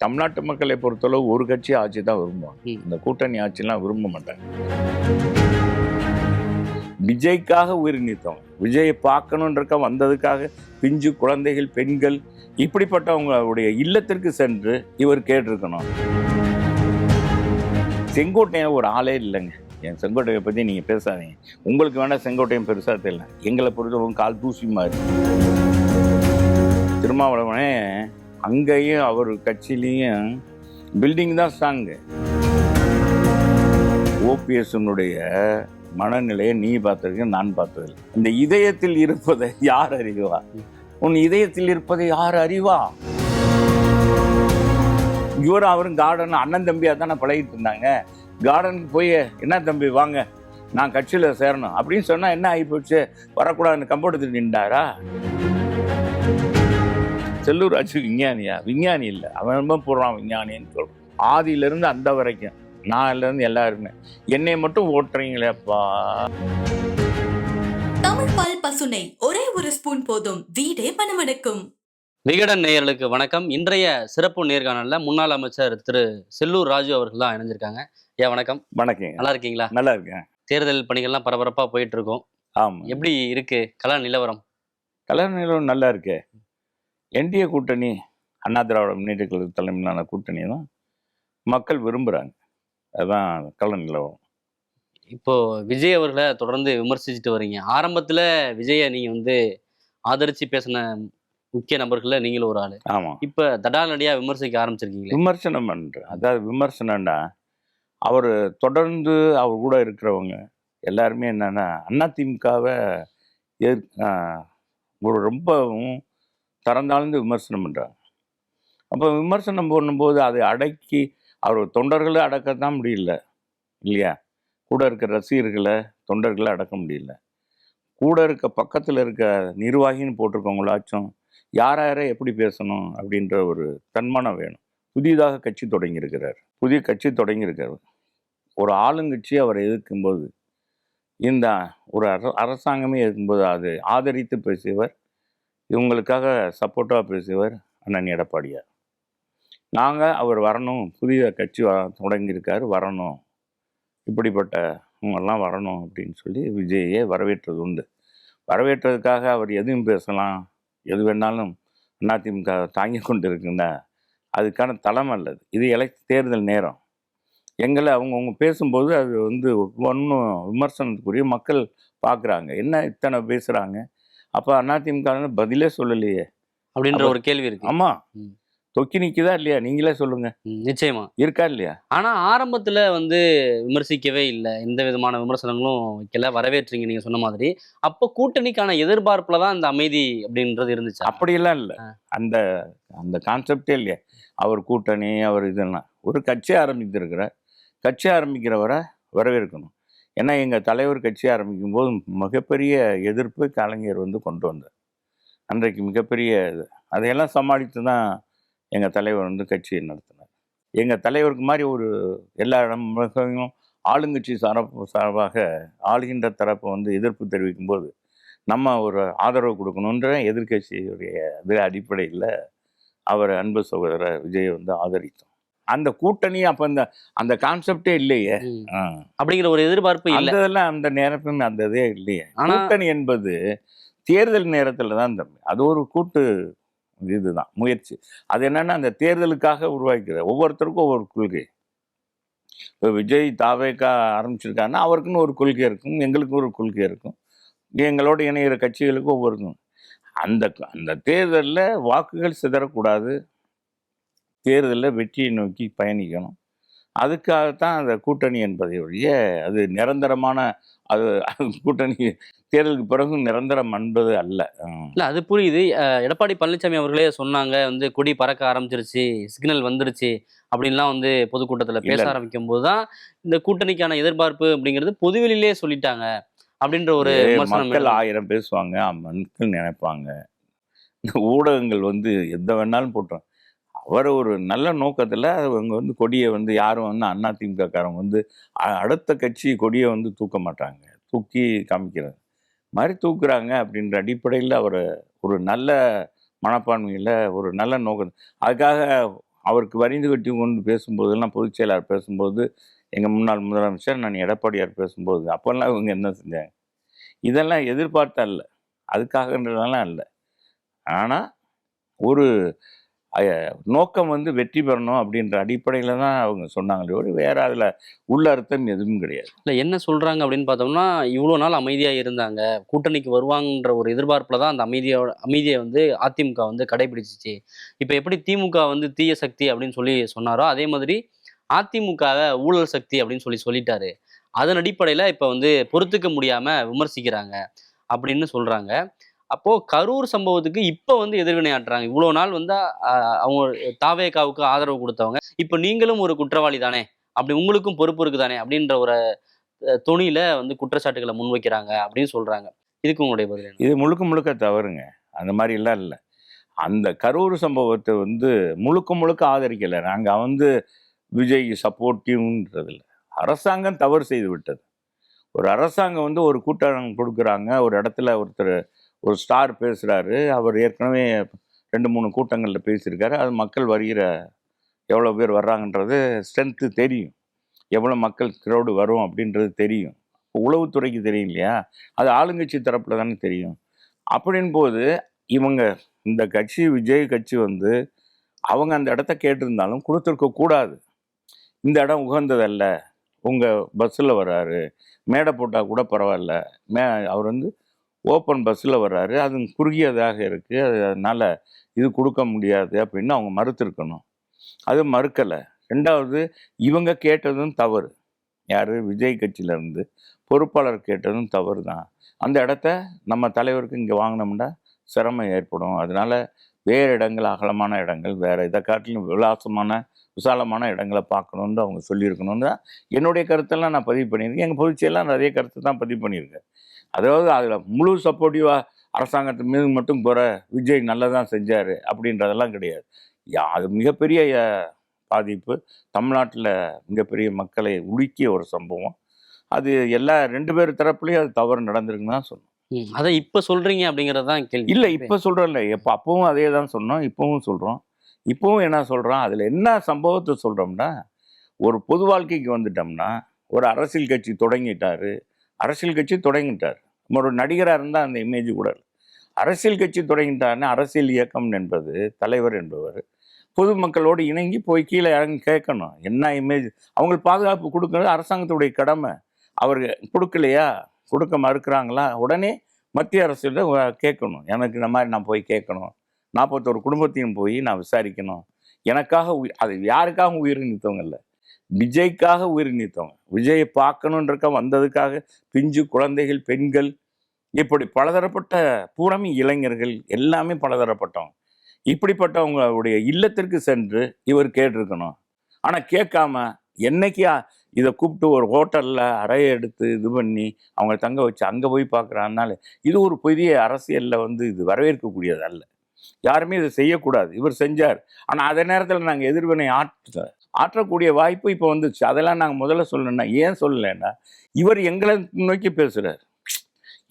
தமிழ்நாட்டு மக்களை பொறுத்தளவு ஒரு கட்சி ஆட்சி தான் விரும்புவாங்க. இந்த கூட்டணி ஆட்சிலாம் விரும்ப மாட்டாங்க. விஜய்க்காக உயிர் நீத்தவங்க, விஜயை பார்க்கணுன்றக்க வந்ததுக்காக பிஞ்சு குழந்தைகள், பெண்கள் இப்படிப்பட்டவங்களுடைய இல்லத்திற்கு சென்று இவர் கேட்டிருக்கணும். செங்கோட்டையன் ஒரு ஆளே இல்லைங்க. என் செங்கோட்டையை பற்றி நீங்கள் பேசாதீங்க. உங்களுக்கு வேணால் செங்கோட்டையன் பெருசாக தெரியல, எங்களை பொறுத்தவங்க கால் தூசி மாதிரி. திருமாவளவனே அங்கேயும் அவர் கட்சியிலையும் பில்டிங் தான் ஸ்ட்ராங்கு. ஓபிஎஸ்னுடைய மனநிலையை நீ பார்த்திருக்க, நான் பார்த்ததில்லை. இந்த இதயத்தில் இருப்பதை யார் அறிவா? உன் இதயத்தில் இருப்பதை யார் அறிவா? இவரும் அவரும் கார்டன் அண்ணன் தம்பியா தானே பழகிட்டு இருந்தாங்க. கார்டனுக்கு போய் என்ன தம்பி வாங்க நான் கட்சியில் சேரணும் அப்படின்னு சொன்னா என்ன ஆகி போச்சு? வரக்கூடாதுன்னு கம்போட்டத்தில் நின்றாரா? செல்லூர் ராஜு விஞ்ஞானியா? விஞ்ஞானி இல்லை, அவன் போடுறான் விஞ்ஞானின்னு சொல்றான். ஆதியிலிருந்து அந்த வரைக்கும் நான்லேருந்து எல்லாருமே என்னை மட்டும் ஓட்டுறீங்களேப்பா. தமிழ் பால் பசுனை ஒரே ஒரு ஸ்பூன் போதும், வீடே மணமணக்கும். விகடன் நேயர்களுக்கு வணக்கம். இன்றைய சிறப்பு நேர்காணல்ல முன்னாள் அமைச்சர் திரு செல்லூர் ராஜு அவர்கள் தான் இணைஞ்சிருக்காங்க. ஐயா வணக்கம். வணக்கம். நல்லா இருக்கீங்களா? நல்லா இருக்கேன். தேர்தல் பணிகள்லாம் பரபரப்பா போயிட்டு இருக்கோம். ஆமா, எப்படி இருக்கு கலா நிலவரம்? கலா நிலவரம் நல்லா இருக்கு. என்டிஏ கூட்டணி, அண்ணா திராவிட முன்னேற்ற கழக தலைமையிலான கூட்டணி தான் மக்கள் விரும்புறாங்க. அதுதான் கல நிலவரம். இப்போ விஜய் அவர்களை தொடர்ந்து விமர்சிச்சுட்டு வரீங்க. ஆரம்பத்துல விஜயை நீங்க ஆதரிச்சு பேசின முக்கிய நபர்கள்ல நீங்களும் ஒரு ஆளு. ஆமா, இப்ப தடாலடியா விமர்சிக்க ஆரம்பிச்சிருக்கீங்களே. விமர்சனம் பண்ற, அதாவது விமர்சனம்னா அவர் தொடர்ந்து அவர் கூட இருக்கிறவங்க எல்லாருமே என்னன்னா அதிமுகவை ஒரு ரொம்பவும் தரந்தாழ்ந்து விமர்சனம் பண்றாங்க. அப்போ விமர்சனம் பண்ணும்போது அதை அடக்கி அவர் தொண்டர்களை அடக்கத்தான் முடியல இல்லையா? கூட இருக்க ரசிகர்களை, தொண்டர்களை அடக்க முடியல. கூட இருக்க பக்கத்தில் இருக்க நிர்வாகின்னு போட்டிருக்கவங்களாச்சும் யார் யாரை எப்படி பேசணும் அப்படின்ற ஒரு தன்மானம் வேணும். புதிதாக கட்சி தொடங்கியிருக்கிறார், புதிய கட்சி தொடங்கியிருக்கார். ஒரு ஆளுங்கட்சி அவரை எதிர்க்கும்போது, இந்த ஒரு அரசாங்கமே எதிர்க்கும்போது அதை ஆதரித்து பேசியவர், இவங்களுக்காக சப்போர்ட்டாக பேசியவர் அண்ணன் எடப்பாடியார். நாங்கள் அவர் வரணும், புதிய கட்சி தொடங்கியிருக்காரு, வரணும், இப்படிப்பட்டவங்கெல்லாம் வரணும் அப்படின்னு சொல்லி விஜயை வரவேற்றது உண்டு. வரவேற்றதுக்காக அவர் எதுவும் பேசலாம், எது வேணாலும் அதிமுக தாங்கி கொண்டு இருக்குன்னா அதுக்கான தளம் அல்லது. இது தேர்தல் நேரம். எங்களை அவங்கவுங்க பேசும்போது அது ஒன்றும் விமர்சனத்துக்குரிய மக்கள் பார்க்குறாங்க. என்ன இத்தனை பேசுகிறாங்க, அப்போ அதிமுக பதிலே சொல்லலையே அப்படின்ற ஒரு கேள்வி இருக்கு. ஆமாம், தொக்கி நிற்குதா இல்லையா? நீங்களே சொல்லுங்க. நிச்சயமா இருக்கா இல்லையா? ஆனா ஆரம்பத்துல விமர்சிக்கவே இல்லை, எந்த விதமான விமர்சனங்களும் வைக்கல, வரவேற்றீங்க நீங்க சொன்ன மாதிரி. அப்போ கூட்டணிக்கான எதிர்பார்ப்புல தான் அந்த அமைதி அப்படின்றது இருந்துச்சு. அப்படியெல்லாம் இல்லை, அந்த அந்த கான்செப்டே இல்லையா? அவர் கூட்டணி, அவர் இதெல்லாம் ஒரு கட்சி ஆரம்பித்திருக்கிறார். கட்சி ஆரம்பிக்கிறவரை வரவேற்கணும். ஏன்னா எங்கள் தலைவர் கட்சி ஆரம்பிக்கும் போது மிகப்பெரிய எதிர்ப்பு கலைஞர் கொண்டு வந்தார். அன்றைக்கு மிகப்பெரிய இது, அதையெல்லாம் சமாளித்து தான் எங்கள் தலைவர் கட்சியை நடத்தினார். எங்கள் தலைவருக்கு மாதிரி ஒரு எல்லா இடமும் ஆளுங்கட்சி சார்பாக ஆளுகின்ற தரப்பை எதிர்ப்பு தெரிவிக்கும் போது நம்ம ஒரு ஆதரவு கொடுக்கணுன்ற எதிர்கட்சியுடைய இது அடிப்படையில் அவர் அன்பு சகோதரர் விஜயை ஆதரித்தோம். அந்த கூட்டணி அப்போ அந்த கான்செப்டே இல்லையே. அப்படிங்கிற ஒரு எதிர்பார்ப்பு இல்லை, அதெல்லாம் அந்த நேரத்துமே அந்த இதே இல்லையே. கூட்டணி என்பது தேர்தல் நேரத்தில் தான் தம்பி, அது ஒரு கூட்டு இதுதான் முயற்சி. அது என்னன்னா அந்த தேர்தலுக்காக உருவாக்கிற ஒவ்வொருத்தருக்கும் ஒவ்வொரு கொள்கை. இப்போ விஜய் தாவேக்கா ஆரம்பிச்சிருக்காருன்னா அவருக்குன்னு ஒரு கொள்கை இருக்கும், எங்களுக்கும் ஒரு கொள்கை இருக்கும், எங்களோட இணைகிற கட்சிகளுக்கும் ஒவ்வொருக்கும். அந்த அந்த தேர்தலில் வாக்குகள் சிதறக்கூடாது, தேர்தலில் வெற்றியை நோக்கி பயணிக்கணும். அதுக்காகத்தான் அந்த கூட்டணி என்பதை ஒழிய அது நிரந்தரமான அது கூட்டணி தேர்தலுக்கு பிறகு நிரந்தரம் என்பது அல்ல. இல்லை, அது புரியுது. எடப்பாடி பழனிசாமி அவர்களே சொன்னாங்க, கொடி பறக்க ஆரம்பிச்சிருச்சு, சிக்னல் வந்துருச்சு அப்படின்லாம் பொதுக்கூட்டத்தில் பேச ஆரம்பிக்கும் போது தான் இந்த கூட்டணிக்கான எதிர்பார்ப்பு அப்படிங்கிறது பொதுவெளியிலே சொல்லிட்டாங்க அப்படின்ற ஒரு மக்கள் 1000 பேசுவாங்க, மக்கள் நினைப்பாங்க. இந்த ஊடகங்கள் எந்த வேணாலும் போட்டோம். அவர் ஒரு நல்ல நோக்கத்தில் அவங்க கொடியை யாரும் அதிமுகக்காரங்க அடுத்த கட்சி கொடியை தூக்க மாட்டாங்க, தூக்கி காமிக்கிறது மாதிரி தூக்குறாங்க அப்படின்ற அடிப்படையில் அவர் ஒரு நல்ல மனப்பான்மையில் ஒரு நல்ல நோக்கம். அதுக்காக அவருக்கு வரிந்து கட்டி கொண்டு பேசும்போதெல்லாம் பொதுச் செயலாளர் பேசும்போது, எங்கள் முன்னாள் முதலமைச்சர் நான் எடப்பாடியார் பேசும்போது, அப்போல்லாம் இவங்க என்ன செஞ்சாங்க? இதெல்லாம் எதிர்பார்த்தா இல்ல. அதுக்காகன்றதெல்லாம் இல்ல. ஆனா, ஒரு நோக்கம் வந்து வெற்றி பெறணும் அப்படின்ற அடிப்படையில தான் அவங்க சொன்னாங்களே ஒழிய, வேற அதில உள்ள அர்த்தம் எதுவும் கிடையாது. இல்ல என்ன சொல்றாங்க அப்படின்னு பார்த்தோம்னா, இவ்வளோ நாள் அமைதியா இருந்தாங்க. கூட்டணிக்கு வருவாங்கன்ற ஒரு எதிர்பார்ப்புல தான் அந்த அமைதிய வந்து அதிமுக வந்து கடைபிடிச்சுச்சு. இப்ப எப்படி திமுக வந்து தீய சக்தி அப்படின்னு சொல்லி சொன்னாரோ, அதே மாதிரி அதிமுகவ ஊழல் சக்தி அப்படின்னு சொல்லிட்டாரு. அதன் அடிப்படையில இப்ப வந்து பொறுத்துக்க முடியாம விமர்சிக்கிறாங்க அப்படின்னு சொல்றாங்க. அப்போ கரூர் சம்பவத்துக்கு இப்ப வந்து எதிர்வினை ஆட்டுறாங்க. இவ்வளோ நாள் வந்து அ அவங்க தாவேகாவுக்கு ஆதரவு குடுத்தவங்க. இப்ப நீங்களும் ஒரு குற்றவாளி தானே! அப்படி உங்களுக்கும் பொறுப்பு இருக்கு தானே! அப்படின்ற ஒரு தொனியில வந்து குற்றச்சாட்டுகள முன்வைக்கிறாங்க அப்படின்னு சொல்றாங்க. இதுக்கு உங்களுடைய பதில் என்ன? இது முழுக்க முழுக்க தவறுங்க. அந்த மாரிலாம் இல்ல. அந்த கரூர் சம்பவத்த வந்து முழுக்க முழுக்க ஆதரிக்கல. நாங்க வந்து விஜய் சப்போர்ட்டிவ்ன்றது இல்ல. அரசாங்கம் தவறு செய்து விட்டது. ஒரு அரசாங்கம் வந்து ஒரு கூட்டம் குடுக்குறாங்க. ஒரு இடத்துல ஒருத்தர் ஒரு ஸ்டார் பேசுறாரு. அவர் ஏற்கனவே 2, 3 கூட்டங்கள்ல பேசியிருக்காரு. அது மக்கள் வருகிற எவ்வளோ பேர் வர்றாங்கன்றது ஸ்ட்ரென்த்து தெரியும். எவ்வளோ மக்கள் க்ரௌடு வரும் அப்படின்றது தெரியும். உளவுத்துறைக்கு தெரியும் இல்லையா? அது ஆளுங்கட்சி தரப்புல தானே தெரியும். அப்படின்போது இவங்க இந்த கட்சி விஜய் கட்சி வந்து அவங்க அந்த இடத்த கேட்டிருந்தாலும் குடுத்திருக்க கூடாது. இந்த இடம் உகந்ததல்ல. உங்க பஸ்ஸில வர்றாரு. மேடை போட்டா கூட பரவால்ல. மே அவர் வந்து ஓப்பன் பஸ்ஸில வர்றாரு. அது குறுகியதாக இருக்கு. அதனால இது குடுக்க முடியாது அப்படின்னு அவங்க மறுத்திருக்கணும். அது மறுக்கல. 2வது இவங்க கேட்டதும் தவறு. யாரு? விஜய் கட்சியிலேருந்து பொறுப்பாளர் கேட்டதும் தவறு தான். அந்த இடத்த நம்ம தலைவருக்கு இங்கே வாங்கினோம்னா சிரமம் ஏற்படும். அதனால வேறு இடங்கள், அகலமான இடங்கள், வேற இதை காட்டிலும் விசாலமான இடங்களை பார்க்கணுன்னு அவங்க சொல்லியிருக்கணும்னு தான் என்னுடைய கருத்தெல்லாம் நான் பதிவு பண்ணியிருக்கேன். எங்கள் பொதுச்செயலாளர் நிறைய கருத்து தான் பதிவு பண்ணியிருக்கேன். அதாவது அதில் முழு சப்போர்ட்டிவாக அரசாங்கத்து மீது மட்டும் போகிற விஜய் நல்லதான் செஞ்சார் அப்படின்றதெல்லாம் கிடையாது. அது மிகப்பெரிய பாதிப்பு. தமிழ்நாட்டில் மிகப்பெரிய மக்களை உலுக்கிய ஒரு சம்பவம். அது எல்லா 2 பேர் தரப்புலயும் அது தவறு நடந்திருக்குன்னு தான் சொன்னோம். அத இப்ப சொல்றீங்க அப்படிங்கிறது தான் கேள்வி. இல்ல இப்ப சொல்றோம்ல. அப்பவும் அதே தான் சொன்னோம். இப்பவும் சொல்றோம். இப்பவும் என்ன சொல்றோம்? அதுல என்ன சம்பவத்த சொல்றோம்னா, ஒரு பொது வாழ்க்கைக்கு வந்துட்டோம்னா, ஒரு அரசியல் கட்சி தொடங்கிட்டாரு. அரசியல் கட்சி தொடங்கிட்டார். ஒரு நடிகரா இருந்தா அந்த இமேஜ் கூட இல்ல. அரசியல் கட்சி தொடங்கிட்டாருன்னா, அரசியல் இயக்கம் என்பது தலைவர் என்பவர் பொதுமக்களோடு இணங்கி போய் கீழே இறங்கி கேட்கணும். என்ன இமேஜ் அவங்களுக்கு பாதுகாப்பு கொடுக்கறது அரசாங்கத்துடைய கடமை. அவர் கொடுக்கலையா? கொடுக்க மறுக்கிறாங்களா? உடனே மத்திய அரசிட கேட்கணும். எனக்கு இந்த மாதிரி நான் போய் கேட்கணும். 41 குடும்பத்தையும் போய் நான் விசாரிக்கணும். எனக்காக அது யாருக்காக உயிர் நீத்தவங்க இல்லை. விஜய்க்காக உயிர் நீத்தவங்க. விஜயை பார்க்கணுன்றக்க வந்ததுக்காக பிஞ்சு குழந்தைகள், பெண்கள், இப்படி பலதரப்பட்ட பூராமே இளைஞர்கள் எல்லாமே பலதரப்பட்டவங்க. இப்படிப்பட்டவங்களுடைய இல்லத்திற்கு சென்று இவர் கேட்டிருக்கணும். ஆனால் கேட்காம என்னைக்கு இதை கூப்பிட்டு ஒரு ஹோட்டலில் அறையை எடுத்து இது பண்ணி அவங்க தங்க வச்சு அங்கே போய் பார்க்குறாங்கனால இது ஒரு பெரிய அரசியலில் வந்து இது வரவேற்கக்கூடியது அல்ல. யாருமே இதை செய்யக்கூடாது. இவர் செஞ்சார். ஆனால் அதே நேரத்தில் நாங்கள் எதிர்வினை ஆற்றக்கூடிய வாய்ப்பு இப்போ வந்துச்சு. அதெல்லாம் நாங்கள் முதல்ல சொல்லணும்னா ஏன் சொல்லலைன்னா இவர் எங்களை நோக்கி பேசுகிறார்.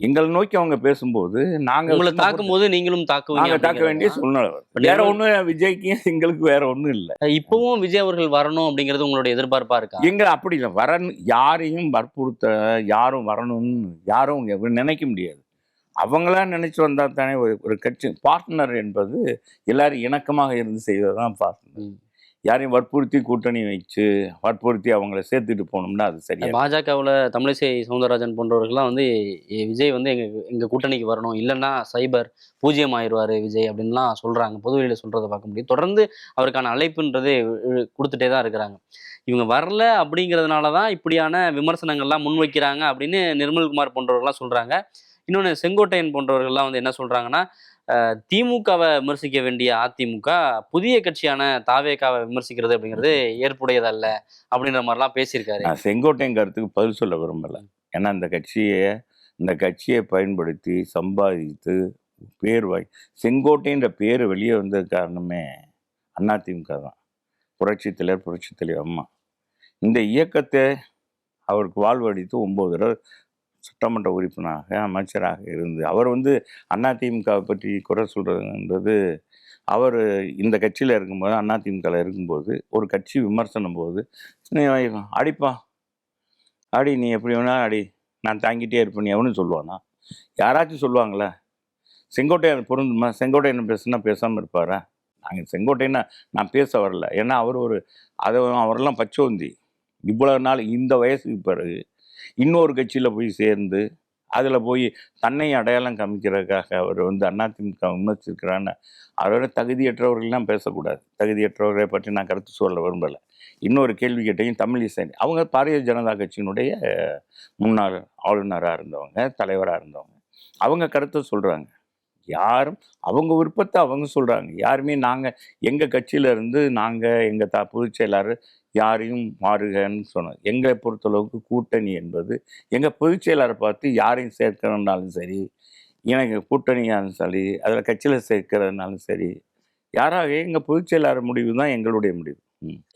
எங்களை நோக்கி அவங்க பேசும்போது உங்களை தாக்கும் போது நீங்களும் நாங்க தாக்க வேண்டிய சூழ்நிலை வருது. வேற ஒண்ணும் விஜய்க்கு எங்களுக்கு வேற ஒண்ணும் இல்ல. இப்பவும் விஜய் அவர்கள் வரணும் அப்படிங்கிறது உங்களுடைய எதிர்பார்ப்பா இருக்கா? எங்க அப்படி இல்லை. யாரையும் வற்புறுத்த யாரும் வரணும்னு யாரும் நினைக்க முடியாது. அவங்களா நினைச்சு வந்தா தானே ஒரு கட்சி பார்ட்னர் என்பது எல்லாரும் இணக்கமாக இருந்து செய்வதுதான் பார்ட்னர். யாரையும் வற்புறுத்தி கூட்டணி வச்சு வற்புறுத்தி அவங்கள சேர்த்துட்டு போனோம்னா அது சரியா. பாஜகவில் தமிழிசை சவுந்தரராஜன் போன்றவர்கள்லாம் வந்து விஜய் வந்து எங்க கூட்டணிக்கு வரணும், இல்லைன்னா சைபர் பூஜ்ஜியம் ஆயிடுவார் விஜய் அப்படின்லாம் சொல்றாங்க. பொதுவெளியில் சொல்றதை பார்க்க முடியும். தொடர்ந்து அவருக்கான அழைப்புன்றது கொடுத்துட்டே தான் இருக்கிறாங்க. இவங்க வரல அப்படிங்கிறதுனால தான் இப்படியான விமர்சனங்கள்லாம் முன்வைக்கிறாங்க அப்படின்னு நிர்மல்குமார் போன்றவர்கள்லாம் சொல்றாங்க. இன்னொன்று செங்கோட்டையன் போன்றவர்கள்லாம் வந்து என்ன சொல்றாங்கன்னா, திமுகவை விமர்சிக்க வேண்டிய அதிமுக புதிய கட்சியான தாவேகாவை விமர்சிக்கிறது அப்படிங்கிறது ஏற்புடையதல்ல அப்படின்ற மாதிரிலாம் பேசியிருக்காரு. நான் செங்கோட்டையன் கருத்துக்கு பதில் சொல்ல விரும்பல. ஏன்னா இந்த கட்சியை பயன்படுத்தி சம்பாதித்து பேர் செங்கோட்டைன்ற பேர் வெளியே வந்த காரணமே அதிமுக தான். புரட்சித் தலைவர் அம்மா இந்த இயக்கத்தை அவருக்கு வாழ்வடித்து 9 தடவை சட்டமன்ற உறுப்பினராக அமைச்சராக இருந்து அவர் வந்து அதிமுகவை பற்றி குறை சொல்றதுன்றது அவர் இந்த கட்சியில் இருக்கும்போது அதிமுகவில் இருக்கும்போது ஒரு கட்சி விமர்சனம் போது நீ அடிப்பா அடி நீ எப்படி வேணா அடி நான் தாங்கிட்டே இருப்பேன் எவனும் சொல்லுவானா? யாராச்சும் சொல்லுவாங்களா? செங்கோட்டையன் பொருந்துமா? செங்கோட்டையன் பேசுனா பேசாமல் இருப்பாரா? நாங்கள் செங்கோட்டையனை நான் பேச வரல. ஏன்னா அவர் ஒரு அவரெல்லாம் பச்சோந்தி. இவ்வளோ நாள் இந்த வயசுக்கு பிறகு இன்னொரு கட்சியில் போய் சேர்ந்து அதில் போய் தன்னை அடையாளம் காமிக்கிறதுக்காக அவர் வந்து அதிமுக விமர்சிக்கிறான்னு அவரோட தகுதியற்றவர்கள்லாம் பேசக்கூடாது. தகுதியற்றவர்களை பற்றி நான் கருத்து சொல்ல விரும்பலை. இன்னொரு கேள்வி கேட்டையும் தமிழிசை அவங்க பாரதிய ஜனதா கட்சியினுடைய முன்னாள் ஆளுநராக இருந்தவங்க, தலைவராக இருந்தவங்க. அவங்க கருத்தை சொல்கிறாங்க. யாரும் அவங்க விருப்பத்தை அவங்க சொல்கிறாங்க. யாருமே நாங்கள் எங்கள் கட்சியில் இருந்து நாங்கள் எங்கள் பொதுச் செயலாளர் யாரையும் மாறுகன்னு சொன்னோம். எங்களை பொறுத்தளவுக்கு கூட்டணி என்பது எங்கள் பொதுச் செயலாளரை பார்த்து யாரையும் சேர்க்கிறதுனாலும் சரி, எனக்கு கூட்டணியாலும் சரி, அதில் கட்சியில் சேர்க்கிறதுனாலும் சரி, யாராக எங்கள் பொதுச் செயலாளர் முடிவு தான் எங்களுடைய முடிவு.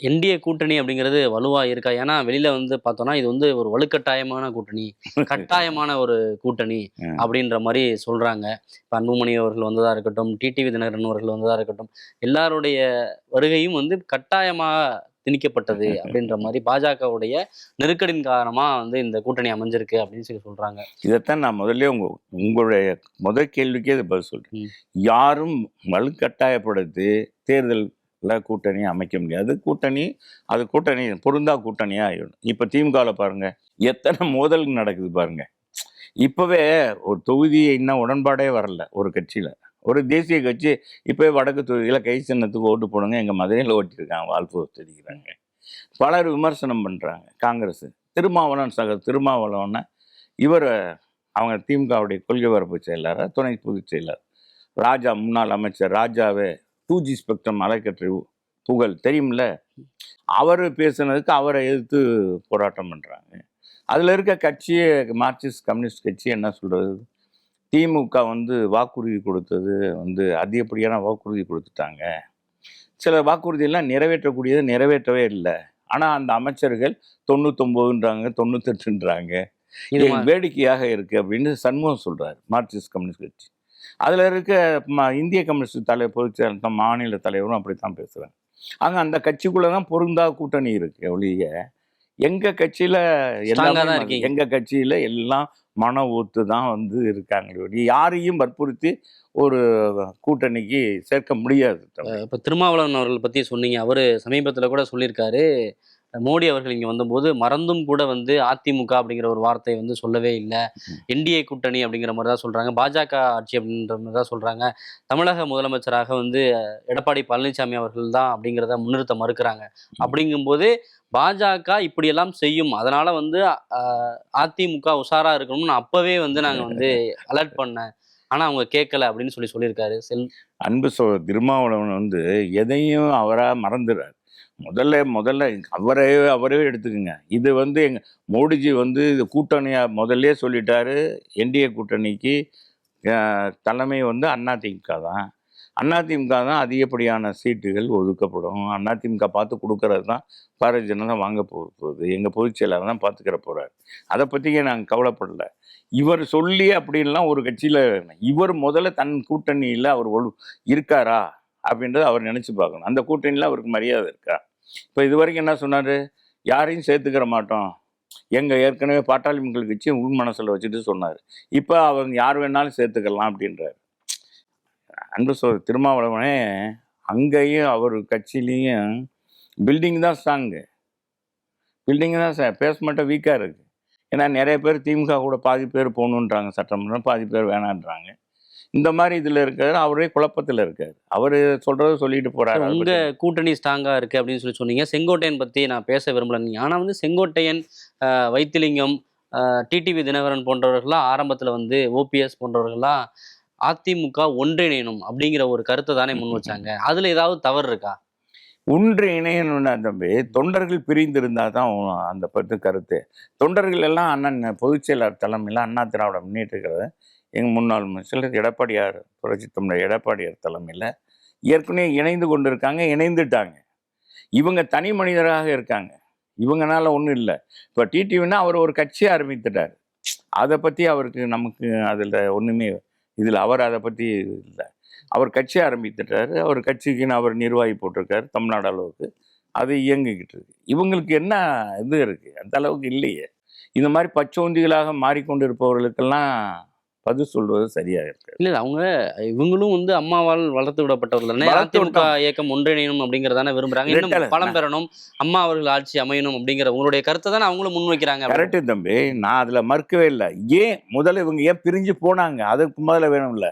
என்டிஏ கூட்டணி அப்படிங்கிறது வலுவா இருக்கா? ஏன்னா வெளியில வந்து பார்த்தோம்னா இது வந்து ஒரு வலுக்கட்டாயமான கூட்டணி, கட்டாயமான ஒரு கூட்டணி அப்படின்ற மாதிரி சொல்றாங்க. இப்போ அன்புமணி அவர்கள் வந்ததா இருக்கட்டும், டிடிவி தினகரன் அவர்கள் வந்ததா இருக்கட்டும், எல்லாருடைய வருகையும் வந்து கட்டாயமா திணிக்கப்பட்டது அப்படின்ற மாதிரி பாஜகவுடைய நெருக்கடியின் காரணமா வந்து இந்த கூட்டணி அமைஞ்சிருக்கு அப்படின்னு சொல்லி சொல்றாங்க. இதைத்தான் நான் முதல்ல உங்களுடைய முதல் கேள்விக்கே இதை பதில் சொல்றேன். யாரும் வலுக்கட்டாயப்படுத்தி தேர்தல் கூட்டணி அமைக்க முடியாது. கூட்டணி பொருந்தா கூட்டணியா ஆயிடும். இப்ப திமுகவில் பாருங்க எத்தனை மோதல் நடக்குது பாருங்க. இப்பவே ஒரு தொகுதி இன்னும் உடன்பாடே வரல ஒரு கட்சியில. ஒரு தேசிய கட்சி இப்போ வடக்கு தொகுதியில் கை சின்னத்துக்கு ஓட்டு போடுங்க, எங்க மதுரையில் ஓட்டிருக்காங்க, வாழ்ப்பு தெரிவிக்கிறாங்க. பலர் விமர்சனம் பண்றாங்க. காங்கிரஸ் திருமாவளவனை இவர் அவங்க திமுகவுடைய கொள்கை பரப்பு செயலாளர், துணை பொதுச் செயலாளர் ராஜா, முன்னாள் அமைச்சர் ராஜாவே 2G ஸ்பெக்ட்ரம் அலைக்கற்றை புகழ் தெரியும்ல, அவர் பேசுனதுக்கு அவரை எதிர்த்து போராட்டம் பண்ணுறாங்க. அதில் இருக்க கட்சியே மார்க்சிஸ்ட் கம்யூனிஸ்ட் கட்சி என்ன சொல்கிறது, திமுக வந்து வாக்குறுதி கொடுத்தது வந்து அதிகப்படியான வாக்குறுதி கொடுத்துட்டாங்க, சில வாக்குறுதியெல்லாம் நிறைவேற்றக்கூடியது நிறைவேற்றவே இல்லை, ஆனால் அந்த அமைச்சர்கள் 99ன்றாங்க 98ன்றாங்க, இது வேடிக்கையாக இருக்குது அப்படின்னு சண்முகம் சொல்கிறார் மார்க்சிஸ்ட் கம்யூனிஸ்ட் கட்சி. அதில் இருக்க இந்திய கம்யூனிஸ்ட் பொதுச் மாநில தலைவரும் அப்படித்தான் பேசுகிறாங்க. அங்கே அந்த கட்சிக்குள்ளே தான் பொருந்தா கூட்டணி இருக்கு ஒழிய எங்கள் கட்சியில் எல்லாமே எங்கள் கட்சியில் எல்லாம் மன ஊத்து தான் வந்து இருக்காங்க. யாரையும் வற்புறுத்தி ஒரு கூட்டணிக்கு சேர்க்க முடியாது. இப்போ திருமாவளவன் அவர்கள் பற்றி சொன்னீங்க. அவர் சமீபத்தில் கூட சொல்லியிருக்காரு, மோடி அவர்கள் இங்கே வந்தபோது மறந்தும் கூட வந்து அதிமுக அப்படிங்கிற ஒரு வார்த்தை வந்து சொல்லவே இல்லை, என்டிஏ கூட்டணி அப்படிங்கிற மாதிரி தான் சொல்கிறாங்க, பாஜக ஆட்சி அப்படின்ற மாதிரி தான் சொல்கிறாங்க, தமிழக முதலமைச்சராக வந்து எடப்பாடி பழனிசாமி அவர்கள் தான் அப்படிங்கிறத முன்னிறுத்த மறுக்கிறாங்க. அப்படிங்கும்போது பாஜக இப்படியெல்லாம் செய்யும், அதனால வந்து அதிமுக உஷாரா இருக்கணும்னு நான் அப்பவே வந்து நாங்கள் வந்து அலர்ட் பண்ணேன், ஆனால் அவங்க கேட்கல அப்படின்னு சொல்லியிருக்காரு. அன்பு திருமாவளவன் வந்து எதையும் அவராக மறந்துடுறார். முதல்ல அவரே எடுத்துக்கோங்க. இது வந்து மோடிஜி வந்து இது கூட்டணியாக முதல்ல சொல்லிட்டாரு, என்டிஏ கூட்டணிக்கு தலைமை வந்து அதிமுக தான். அதிமுக தான் அதிகப்படியான சீட்டுகள் ஒதுக்கப்படும். அதிமுக பார்த்து கொடுக்கறது தான் பாரதிய ஜனதா வாங்க போகுது. எங்கள் பொதுச் செயலாளர் தான் பார்த்துக்கிற போகிறார். அதை பற்றியே நாங்கள் கவலைப்படல. இவர் சொல்லி அப்படின்லாம் ஒரு கட்சியில் இவர் முதல்ல தன் கூட்டணியில் அவர் இருக்காரா அப்படின்றத அவர் நினச்சி பார்க்கணும். அந்த கூட்டணியில் அவருக்கு மரியாதை இருக்கா? இப்போ இது வரைக்கும் என்ன சொன்னார், யாரையும் சேர்த்துக்கிற மாட்டோம், எங்கள் ஏற்கனவே பாட்டாளி மக்கள் கட்சி உள் மனசில் வச்சுட்டு சொன்னார். இப்போ அவங்க யார் வேணாலும் சேர்த்துக்கலாம் அப்படின்றார். அன்பு திருமாவளவனே அங்கேயும் அவர் கட்சியிலையும் பில்டிங் தான் ஸ்ட்ராங்கு, பில்டிங் தான் பேஸ்மெண்ட்டை வீக்காக இருக்குது. ஏன்னா நிறைய பேர் திமுக கூட பாதி பேர் போகணுன்றாங்க சட்டமன்றம், பாதி பேர் வேணான்றாங்க. இந்த மாதிரி இதில் இருக்காரு, அவரே குழப்பத்தில் இருக்காரு. அவர் சொல்கிறத சொல்லிட்டு போகிறாரு. உங்கள் கூட்டணி ஸ்ட்ராங்காக இருக்குது அப்படின்னு சொன்னீங்க. செங்கோட்டையன் பற்றி நான் பேச விரும்பலைங்க. ஆனால் வந்து செங்கோட்டையன், வைத்திலிங்கம், டிடிவி தினகரன் போன்றவர்கள்லாம் ஆரம்பத்தில் வந்து ஓபிஎஸ் போன்றவர்கள்லாம் அதிமுக ஒன்றிணையணும் அப்படிங்கிற ஒரு கருத்தை தானே முன் வச்சாங்க. அதில் ஏதாவது தவறு இருக்கா? ஒன்று இணையணும்னா தம்பி, தொண்டர்கள் பிரிந்திருந்தால் தான் அந்த கருத்து. தொண்டர்கள் எல்லாம் அண்ணன் பொதுச் செயலாளர் தலைமையில் அண்ணா திராவிட முன்னேற்ற எங்கள் முன்னாள் முதலமைச்சர் எடப்பாடியார், புரட்சி தமிழர் எடப்பாடியார் தலைமையில் ஏற்கனவே இணைந்து கொண்டு இருக்காங்க, இணைந்துட்டாங்க. இவங்க தனி மனிதராக இருக்காங்க, இவங்கனால ஒன்றும் இல்லை. இப்போ டிடிவினா அவர் ஒரு கட்சி ஆரம்பித்துட்டார், அதை பற்றி அவருக்கு நமக்கு அதில் ஒன்றுமே இதில் அவர் அதை பற்றி இல்லை. அவர் கட்சி ஆரம்பித்துட்டாரு. அவர் கட்சிக்குன்னு அவர் நிர்வாகி போட்டிருக்காரு தமிழ்நாடு அளவுக்கு. அது இயங்கிக்கிட்டு இருக்கு. இவங்களுக்கு என்ன இது இருக்குது? அந்த அளவுக்கு இல்லையே. இந்த மாதிரி பச்சோந்திகளாக மாறிக்கொண்டு இருப்பவர்களுக்கெல்லாம் பதில் சொல்வது சரியாக இருக்காது. இல்ல அவங்க இவங்களும் வந்து அம்மாவால் வளர்த்து விடப்பட்டவர்கள் தானே. வளர்த்து அதிமுக விட்டோம். இயக்கம் ஒன்றிணையணும் அப்படிங்கறதானே விரும்புறாங்க. இன்னும் ரெட்டலை. பலம் பெறணும், அம்மா அவர்கள் ஆட்சி அமையணும் அப்படிங்கிற உங்களுடைய கருத்தை தானே அவங்களும் முன்வைக்கிறாங்க. கரெக்டு தம்பி, நான் அதில் மறுக்கவே இல்லை. ஏன் முதல்ல இவங்க ஏன் பிரிஞ்சு போனாங்க? அதுக்கு முதல்ல வேணும்ல.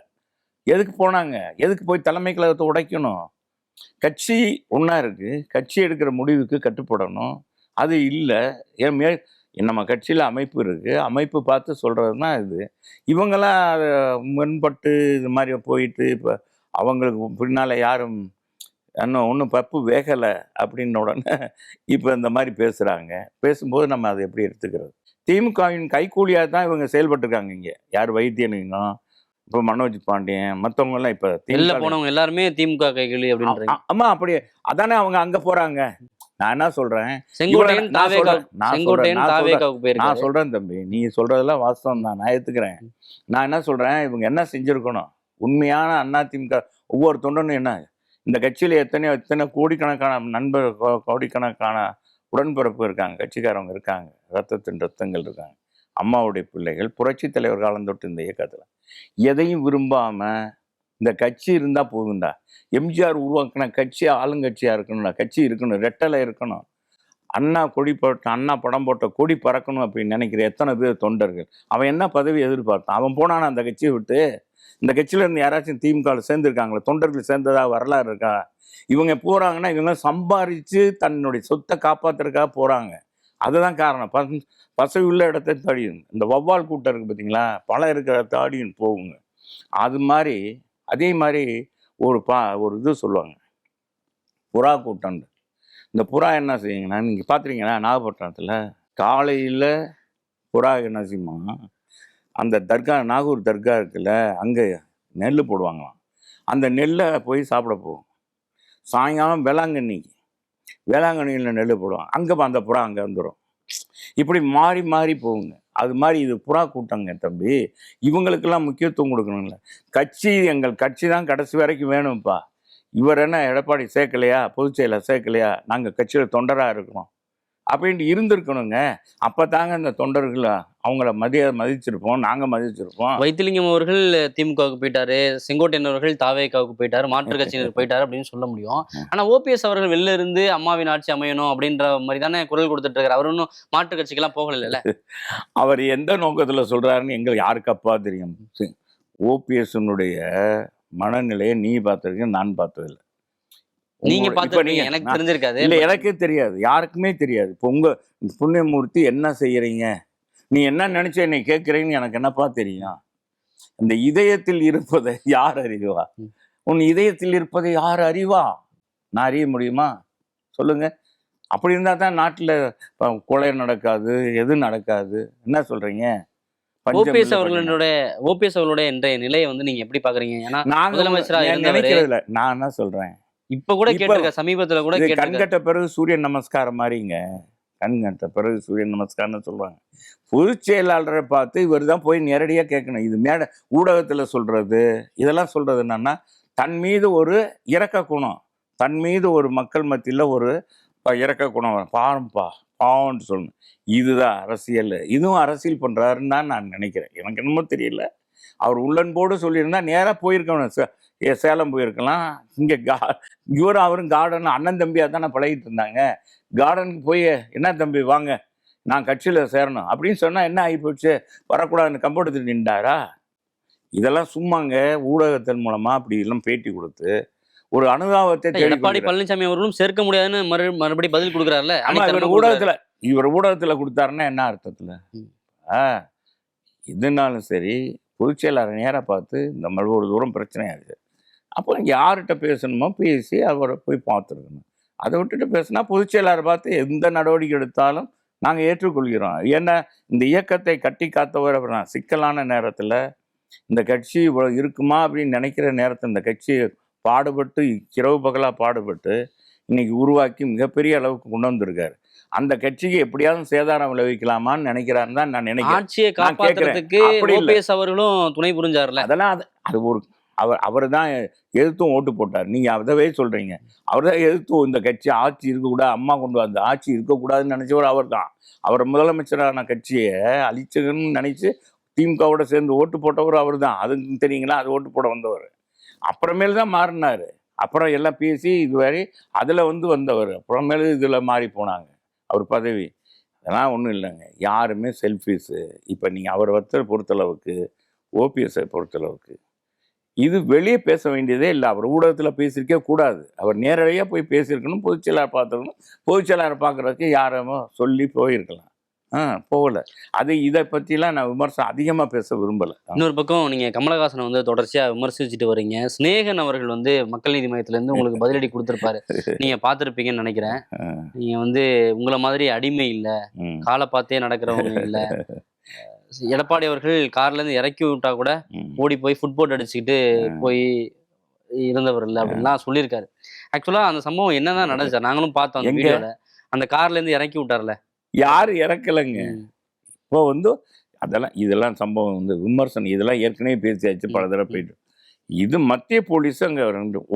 எதுக்கு போனாங்க? எதுக்கு போய் தலைமை கழகத்தை உடைக்கணும்? கட்சி ஒன்றா இருக்குது. கட்சி எடுக்கிற முடிவுக்கு கட்டுப்படணும். அது இல்லை. ஏன் நம்ம கட்சியில் அமைப்பு இருக்குது. அமைப்பு பார்த்து சொல்கிறது தான் இது. இவங்களாம் அதை முன்பட்டு இது மாதிரி போயிட்டு இப்போ அவங்களுக்கு பின்னால் யாரும் இன்னும் ஒன்றும் பப்பு வேகலை அப்படின்ன உடனே இப்போ இந்த மாதிரி பேசுகிறாங்க. பேசும்போது நம்ம அதை எப்படி எடுத்துக்கிறது? திமுகவின் கைக்கூலியாக தான் இவங்க செயல்பட்டுருக்காங்க. இங்கே யார் வைத்தியனுங்க, இப்போ மனோஜ் பாண்டியன், மற்றவங்கெல்லாம் இப்போ வெளில போனவங்க எல்லாருமே திமுக கைகளி அப்படின்றீங்க. ஆமாம், அப்படி அதானே அவங்க அங்கே போகிறாங்க. நான் என்ன சொல்கிறேன், செங்கோட்டையன் தாவேகாவுக்கு போயிருக்காரு. நான் சொல்கிறேன் தம்பி, நீ சொல்கிறதெல்லாம் வாஸ்தவம் தான், நான் ஏற்றுக்கிறேன். நான் என்ன சொல்கிறேன், இவங்க என்ன செஞ்சுருக்கணும்? உண்மையான அதிமுக ஒவ்வொரு தொண்டனும் என்ன, இந்த கட்சியில் எத்தனை கோடிக்கணக்கான கோடிக்கணக்கான உடன்பிறப்பு இருக்காங்க, கட்சிக்காரவங்க இருக்காங்க, ரத்தத்தின் ரத்தங்கள் இருக்காங்க, அம்மாவுடைய பிள்ளைகள், புரட்சி தலைவர் காலம் தொட்டு இந்த இயக்கத்தில் எதையும் விரும்பாமல் இந்த கட்சி இருந்தால் போதுண்டா. எம்ஜிஆர் உருவாக்கின கட்சி ஆளுங்கட்சியாக இருக்கணும்டா. கட்சி இருக்கணும், ரெட்டலை இருக்கணும். அண்ணா கொடி போட்ட, அண்ணா படம் போட்ட கொடி பறக்கணும் அப்படின்னு நினைக்கிற எத்தனை பேர் தொண்டர்கள். அவன் என்ன பதவி எதிர்பார்த்தான்? அவன் போனானா அந்த கட்சியை விட்டு? இந்த கட்சியில இருந்து யாராச்சும் திமுகவில் சேர்ந்துருக்காங்களா? தொண்டர்கள் சேர்ந்ததா வரலாறு இருக்கா? இவங்க போகிறாங்கன்னா இவங்க சம்பாரித்து தன்னுடைய சொத்தை காப்பாற்றுறதுக்காக போகிறாங்க. அதுதான் காரணம். பசவி உள்ள இடத்த தாடியும், இந்த வவ்வால் கூட்டம் இருக்குது பார்த்தீங்களா, பழம் இருக்கிற தாடியும் போகுங்க. அது மாதிரி அதே மாதிரி ஒரு இது சொல்லுவாங்க, புறா கூட்டம். இந்த புறா என்ன செய்யுங்கன்னா, நீங்கள் பார்த்துருக்கீங்களா நாகப்பட்டினத்தில் காலையில் புறா என்ன செய்யுமா, அந்த தர்கா, நாகூர் தர்கா இருக்குல்ல, அங்கே நெல் போடுவாங்களாம். அந்த நெல்லை போய் சாப்பிட போகும். சாயங்காலம் வேளாங்கண்ணியில் நெல் போடுவாங்க. அங்கே அந்த புறா அங்கே வந்துடும். இப்படி மாறி மாறி போகுங்க. அது மாதிரி இது புறா கூட்டங்க தம்பி. இவங்களுக்கெல்லாம் முக்கியத்துவம் கொடுக்கணும்ல. கட்சி, எங்கள் கட்சி தான் கடைசி வரைக்கும் வேணும்ப்பா. இவர் என்ன எடப்பாடி சேர்க்கலையா, பொதுச் செயலர் சேர்க்கலையா, நாங்கள் கட்சியில் தொண்டராக இருக்கிறோம் அப்படின்ட்டு இருந்திருக்கணுங்க. அப்போ தாங்க இந்த தொண்டர்கள் அவங்கள மதிச்சிருப்போம், நாங்கள் மதிச்சிருப்போம். வைத்திலிங்கம் அவர்கள் திமுகவுக்கு போயிட்டாரு, செங்கோட்டையன் அவர்கள் தாவேகாவுக்கு போயிட்டாரு, மாற்றுக் கட்சியினர் போயிட்டாரு அப்படின்னு சொல்ல முடியும். ஆனா ஓபிஎஸ் அவர்கள் வெளில இருந்து அம்மாவின் ஆட்சி அமையணும் அப்படின்ற மாதிரி தானே குரல் கொடுத்துட்டு இருக்காரு. அவர் இன்னும் மாற்றுக் கட்சிக்கெல்லாம் போகல. அவர் எந்த நோக்கத்தில் சொல்றாருன்னு எங்களுக்கு யாருக்கப்பா தெரியும்? ஓபிஎஸ்னுடைய மனநிலையை நீ பார்த்துருக்கீங்க, நான் பார்த்ததில்லை. நீங்க பார்த்துருக்கீங்க, எனக்கு தெரிஞ்சிருக்காது. இல்லை, எனக்கே தெரியாது, யாருக்குமே தெரியாது. இப்போ உங்க புண்ணியமூர்த்தி என்ன செய்யறீங்க, நீ என்ன நினைச்ச என்னை கேட்குறீங்கன்னு எனக்கு என்னப்பா தெரியும்? இந்த இதயத்தில் இருப்பதை யார் அறிவா? உன் இதயத்தில் இருப்பதை யார் அறிவா? நான் அறிய முடியுமா? சொல்லுங்க. அப்படி இருந்தால் தான் நாட்டில் கொலை நடக்காது, எது நடக்காது. என்ன சொல்றீங்க? ஓபிஎஸ் அவர்களுடைய இன்றைய நிலையை வந்து நீங்க எப்படி பாக்குறீங்க? ஏன்னா முதலமைச்சரா நினைக்கிறதுல நான் என்ன சொல்றேன், இப்ப கூட கேட்டிருக்க, சமீபத்துல கூட கண்கட்ட பிறகு சூரிய நமஸ்காரம் மாதிரிங்க. கண்கட்ட பிறகு சூரிய நமஸ்காரம்னு சொல்றாங்க. பொதுச் செயலாளரை பார்த்து இவர் தான் போய் நேரடியாக கேட்கணும். இது ஊடகத்தில் சொல்றது, இதெல்லாம் சொல்றது என்னன்னா, தன் மீது ஒரு இரக்க குணம், தன் மீது ஒரு மக்கள் மத்தியில் ஒரு இரக்க குணம், பாவம்னு சொல்லணும். இதுதான் அரசியல். இதுவும் அரசியல் பண்றாருன்னு தான் நான் நினைக்கிறேன். எனக்கு என்னமோ தெரியல. அவர் உள்ளன்போடு சொல்லியிருந்தா நேராக போயிருக்கணும். சேலம் போயிருக்கலாம். இங்கே இவரும் அவரும் கார்டன் அண்ணன் தம்பியாக தானே பழகிட்டு இருந்தாங்க. கார்டனுக்கு போய் என்ன தம்பி வாங்க, நான் கட்சியில் சேரணும் அப்படின்னு சொன்னால் என்ன ஆகி போச்சு? வரக்கூடாதுன்னு கம்பெடுத்துட்டு நின்றாரா? இதெல்லாம் சும்மாங்க. ஊடகத்தின் மூலமாக அப்படி எல்லாம் பேட்டி கொடுத்து ஒரு அனுதாபத்தை எடப்பாடி பழனிசாமி அவர்களும் சேர்க்க முடியாதுன்னு மறுபடியும் பதில் கொடுக்குறாருல. இவர் ஊடகத்தில் கொடுத்தாருன்னா என்ன அர்த்தத்தில்? இதுனாலும் சரி, பொதுச் செயலாளர் நேராக பார்த்து இந்த மாதிரி ஒரு தூரம் பிரச்சனையாகுது. அப்போ யார்கிட்ட பேசணுமோ பேசி அவரை போய் பார்த்துருக்கணும். அதை விட்டுட்டு பேசினா பொதுச் செயலாளர் பார்த்து எந்த நடவடிக்கை எடுத்தாலும் நாங்கள் ஏற்றுக்கொள்கிறோம். ஏன்னா இந்த இயக்கத்தை கட்டி காத்தவர் சிக்கலான நேரத்தில் இந்த கட்சி இருக்குமா அப்படின்னு நினைக்கிற நேரத்தில் இந்த கட்சி பாடுபட்டு இரவு பகலாக பாடுபட்டு இன்னைக்கு உருவாக்கி மிகப்பெரிய அளவுக்கு கொண்டு வந்திருக்காரு. அந்த கட்சிக்கு எப்படியாவது சேதாரம் விளைவிக்கலாமான்னு நினைக்கிறாருன்னு தான் நான் நினைக்கிறேன். ஆட்சியை நான் கேட்கிறேன். காப்பாத்துறதுக்கு அப்படி இல்ல. ஓபிஎஸ் அவர்களும் துணை புரிஞ்சார்ல. அதெல்லாம் அது ஒரு அவர் தான் எதிர்த்தும் ஓட்டு போட்டார். நீங்க அதவே சொல்றீங்க. அவர் தான் எதிர்த்து இந்த கட்சி ஆட்சி இருக்கக்கூடாது, அம்மா கொண்டு வந்த ஆட்சி இருக்கக்கூடாதுன்னு நினைச்சவர் அவர் தான். அவர் முதலமைச்சரான கட்சியை அழிச்சதுன்னு நினைச்சு திமுகவோட சேர்ந்து ஓட்டு போட்டவர் அவர் தான். அது தெரியுங்களா? அது ஓட்டு போட வந்தவர். அப்புறமேல் தான் மாறினாரு. அப்புறம் எல்லாம் பேசி இதுவரை அதில் வந்தவர். அப்புறமேலு இதில் மாறி போனாங்க அவர் பதவி. அதெல்லாம் ஒன்றும் இல்லைங்க. யாருமே செல்ஃபிஸு. இப்போ நீங்கள் அவர் பொறுத்தளவுக்கு, ஓபிஎஸ்ஸை பொறுத்தளவுக்கு இது வெளியே பேச வேண்டியதே இல்லை. அவர் ஊடகத்தில் பேசியிருக்கே கூடாது. அவர் நேரடியாக போய் பேசியிருக்கணும். பொதுச்செயலாளர் பார்த்துருக்கணும். பொதுச்செயலாளர் பார்க்குறதுக்கு யாரமோ சொல்லி போயிருக்கலாம். போகல. இதை பற்றிலாம் நான் விமர்சனம் அதிகமாக பேச விரும்பலை. இன்னொரு பக்கம் நீங்க கமலஹாசனை வந்து தொடர்ச்சியா விமர்சிச்சுட்டு வரீங்க. சிநேகன் அவர்கள் வந்து மக்கள் நீதி மையத்துல இருந்து உங்களுக்கு பதிலடி கொடுத்திருப்பாரு. நீங்க பார்த்திருப்பீங்கன்னு நினைக்கிறேன். நீங்க வந்து உங்களை மாதிரி அடிமை இல்ல, காலை பார்த்தே நடக்கிறவங்க இல்ல. எடப்பாடி அவர்கள் கார்ல இருந்து இறக்கி விட்டா கூட ஓடி போய் ஃபுட்போர்ட் அடிச்சுக்கிட்டு போய் இருந்தவர் இல்லை அப்படின்லாம் சொல்லியிருக்காரு. ஆக்சுவலா அந்த சம்பவம் என்னதான் நடந்துச்சு? நாங்களும் பார்த்தோம் அந்த வீடியோல. அந்த கார்ல இருந்து இறக்கி விட்டார்ல, யாரு இறக்கலைங்க. இப்போ இதெல்லாம் சம்பவம் விமர்சனம் இதெல்லாம் ஏற்கனவே பேசியாச்சு, பல தடவை போயிட்டு. இது மத்திய போலீஸ் அங்கே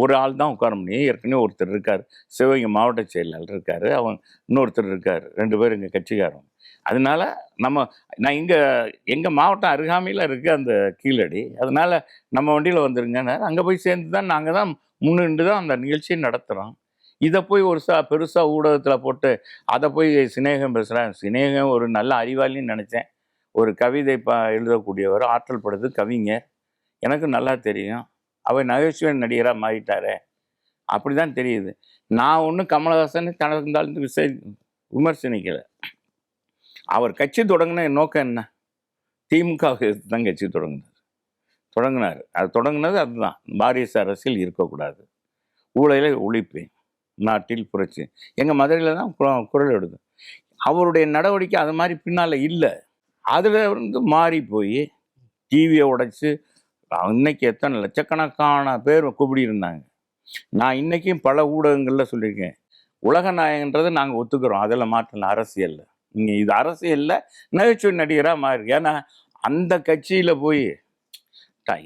ஒரு ஆள் தான் உட்கார முடியும். ஏற்கனவே ஒருத்தர் இருக்கார், சிவகங்கை மாவட்ட செயலாளர் இருக்காரு, இன்னொருத்தர் இருக்கார், 2 பேர் எங்கள் கட்சிக்காரன். அதனால நான் எங்கள் மாவட்டம் அருகாமையில் இருக்குது அந்த கீழடி. அதனால நம்ம வண்டியில் வந்துருங்க, அங்கே போய் சேர்ந்து தான் நாங்கள் தான் முன்னின்று தான் அந்த நிகழ்ச்சியை நடத்துகிறோம். இதை போய் ஒரு பெருசாக ஊடகத்தில் போட்டு அதை போய் சிநேகம் பேசுகிறேன். சிநேகம் ஒரு நல்ல அறிவாளின்னு நினச்சேன். ஒரு கவிதை எழுதக்கூடியவர், ஆற்றல் படுது கவிஞர். எனக்கு நல்லா தெரியும். அவர் நகைச்சுவை நடிகராக மாறிட்டாரே, அப்படி தான் தெரியுது. நான் ஒன்றும் கமலஹாசன் தனக்கு விமர்சனிக்கலை. அவர் கட்சி தொடங்கின நோக்கம் என்ன? திமுகவை தான் கட்சி தொடங்கினார். அது தொடங்கினது அதுதான். வாரிசு அரசியல் இருக்கக்கூடாது, ஊழலை ஒழிப்பேன், நாட்டில் புரட்சி. எங்கள் மதுரையில் தான் குரல் எடுது. அவருடைய நடவடிக்கை அது மாதிரி பின்னால் இல்லை. அதில் மாறி போய் டிவியை உடைச்சி இன்னைக்கு எத்தனை லட்சக்கணக்கான பேர் கூப்பிடி இருந்தாங்க. நான் இன்றைக்கும் பல ஊடகங்களில் சொல்லியிருக்கேன், உலக நாயகன்றது நாங்கள் ஒத்துக்கிறோம், அதில் மாற்றல. அரசியலில் நீங்கள் இது அரசியலில் நகைச்சுவை நடிகராக மாறி. ஏன்னா அந்த கட்சியில் போய்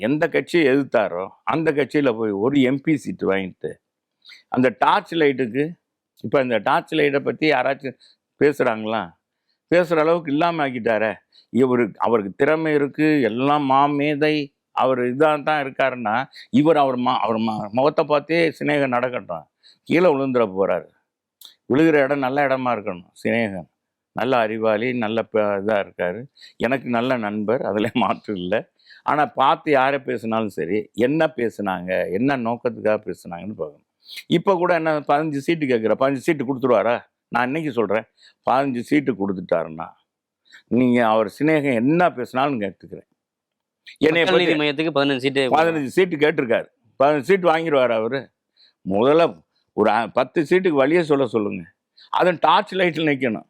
எந்த கட்சியை எதிர்த்தாரோ அந்த கட்சியில் போய் ஒரு எம்பி சீட்டு வாங்கிட்டு அந்த டார்ச் லைட்டுக்கு, இப்போ இந்த டார்ச் லைட்டை பற்றி யாராச்சும் பேசுகிறாங்களா? பேசுகிற அளவுக்கு இல்லாமல் ஆக்கிட்டாரே. அவருக்கு திறமை இருக்குது, எல்லாம் மாமேதை, அவர் இதாக தான் இருக்காருன்னா அவர் முகத்தை பார்த்தே சிநேகன் நடக்கட்டும். கீழே விழுந்துட போகிறாரு. விழுகிற இடம் நல்ல இடமா இருக்கணும். சிநேகன் நல்ல அறிவாளி, நல்ல இதாக இருக்கார், எனக்கு நல்ல நண்பர், அதில் மாற்று இல்லை. ஆனால் பார்த்து யாரை பேசினாலும் சரி, என்ன பேசுனாங்க, என்ன நோக்கத்துக்காக பேசுனாங்கன்னு பார்க்கணும். இப்போ கூட என்ன 15 சீட்டு கேட்குற, 15 சீட்டு கொடுத்துருவாரா? நான் இன்னைக்கு சொல்கிறேன், 15 சீட்டு கொடுத்துட்டாருன்னா நீங்கள் அவர் சிநேகம் என்ன பேசினாலும் கேட்டுக்கிறேன். நீதி மையத்துக்கு 15 சீட்டு கேட்டிருக்காரு. 15 சீட்டு வாங்கிடுவார் அவர். முதல்ல ஒரு 10 சீட்டுக்கு வழியே சொல்லுங்க. அதுவும் டார்ச் லைட்டில் நிற்கணும்.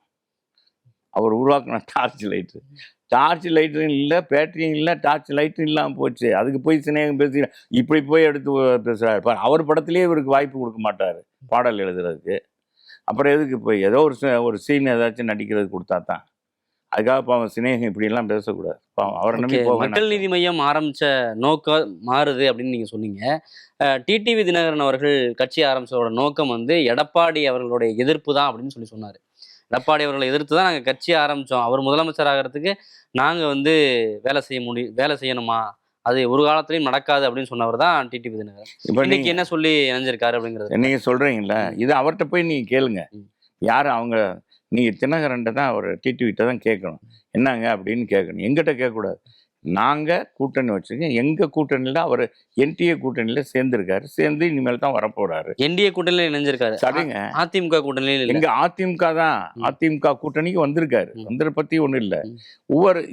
அவர் உருவாக்கின டார்ச் லைட்டும் இல்லை, பேட்டரியும் இல்லை, டார்ச் லைட்டும் இல்லாமல் போச்சு. அதுக்கு போய் சிநேகம் பேசி இப்படி போய் எடுத்து பேசுகிறார். அவர் படத்துலேயே இவருக்கு வாய்ப்பு கொடுக்க மாட்டார் பாடல் எழுதுறதுக்கு. அப்புறம் எதுக்கு போய் ஏதோ ஒரு சீன் ஏதாச்சும் நடிக்கிறதுக்கு கொடுத்தா தான். அதுக்காக பாவம் சிநேகம் இப்படியெல்லாம் பேசக்கூடாது. அவரை நம்பி மக்கள் நீதி மையம் ஆரம்பித்த நோக்கம் மாறுது அப்படின்னு நீங்கள் சொன்னீங்க. டிடிவி தினகரன் அவர்கள் கட்சி ஆரம்பிச்சதோட நோக்கம் எடப்பாடி அவர்களுடைய எதிர்ப்பு தான் அப்படின்னு சொன்னார். எடப்பாடி அவர்களை எதிர்த்து தான் நாங்கள் கட்சி ஆரம்பித்தோம், அவர் முதலமைச்சர் ஆகிறதுக்கு நாங்கள் வேலை செய்யணுமா, அது ஒரு காலத்துலையும் நடக்காது அப்படின்னு சொன்னவர் தான் டிடிவி தினகரன். இன்னைக்கு என்ன சொல்லி இணைஞ்சிருக்காரு அப்படிங்கிறது நீங்கள் சொல்கிறீங்களா? இது அவர்கிட்ட போய் நீங்கள் கேளுங்க. யார் அவங்க? நீங்கள் தினகரன்ட்ட தான், அவர் டிடிவிட்ட தான் கேட்கணும். என்னங்க அப்படின்னு கேட்கணும். எங்கிட்ட கேட்கக்கூடாது. நாங்கள் கூட்டணி வச்சுருக்கோம். எங்கள் கூட்டணியில் அவர் என்டிஏ கூட்டணியில் சேர்ந்துருக்காரு. சேர்ந்து இனிமேல் தான் வரப்போறாரு. என்டிஏ கூட்டணியில் இணைஞ்சிருக்காரு. சரிங்க. அதிமுக கூட்டணியில் எங்க அதிமுக தான், அதிமுக கூட்டணிக்கு வந்திருக்காரு. வந்ததை பற்றி ஒன்றும் இல்லை.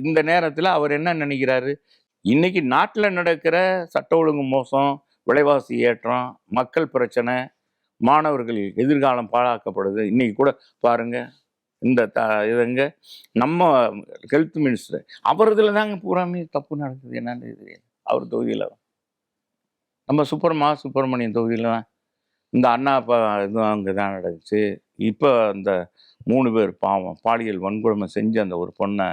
இந்த நேரத்தில் அவர் என்ன நினைக்கிறாரு? இன்னைக்கு நாட்டில் நடக்கிற சட்ட ஒழுங்கு மோசம், விலைவாசி ஏற்றம், மக்கள் பிரச்சனை, மாணவர்கள் எதிர்காலம் பாழாக்கப்படுது. இன்னைக்கு கூட பாருங்க, இதுங்க நம்ம ஹெல்த் மினிஸ்டர் அவர் இதில் தாங்க பூராமே தப்பு நடக்குது. என்னன்னு இது அவர் தொகுதியில், நம்ம சுப்பிரமணியன் தொகுதியில் தான் இந்த அண்ணா அப்பா இதுவும் அங்கே தான் நடந்துச்சு. இப்போ அந்த 3 பேர் பாவம் பாலியல் வன்கொடுமை செஞ்சு அந்த ஒரு பொண்ணை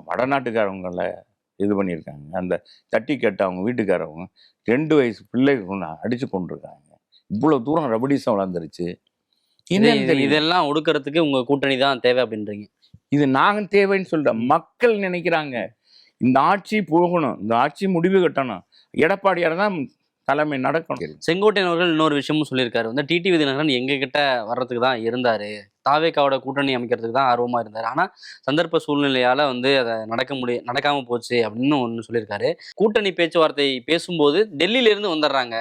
வடநாட்டுக்காரவங்கள இது பண்ணியிருக்காங்க. அந்த தட்டி கேட்ட அவங்க வீட்டுக்காரவங்க 2 வயசு பிள்ளை அடிச்சு கொண்டிருக்காங்க. இவ்வளோ தூரம் ரபடிசம் வளர்ந்துருச்சு. என்னன்னு தெரியல. இதெல்லாம் ஒடுக்கறதுக்கு உங்க கூட்டணி தான் தேவை அப்படின்றீங்க. இது நாங்க தேவைன்னு சொல்றேன். மக்கள் நினைக்கிறாங்க இந்த ஆட்சி போகணும், இந்த ஆட்சி முடிவு கட்டணும், எடப்பாடியார் தான் தலைமை நடக்கணும். செங்கோட்டையன் அவர்கள் இன்னொரு விஷயமும் சொல்லியிருக்காரு, வந்து டிடிவி தினகரன் எங்க கிட்ட வர்றதுக்கு தான் இருந்தாரு, தாவேக்காவோட கூட்டணி அமைக்கிறதுக்கு தான் ஆர்வமா இருந்தாரு, ஆனா சந்தர்ப்ப சூழ்நிலையால வந்து அதை நடக்காம போச்சு அப்படின்னு ஒன்று சொல்லியிருக்காரு. கூட்டணி பேச்சுவார்த்தை பேசும்போது டெல்லியில இருந்து வந்துடுறாங்க,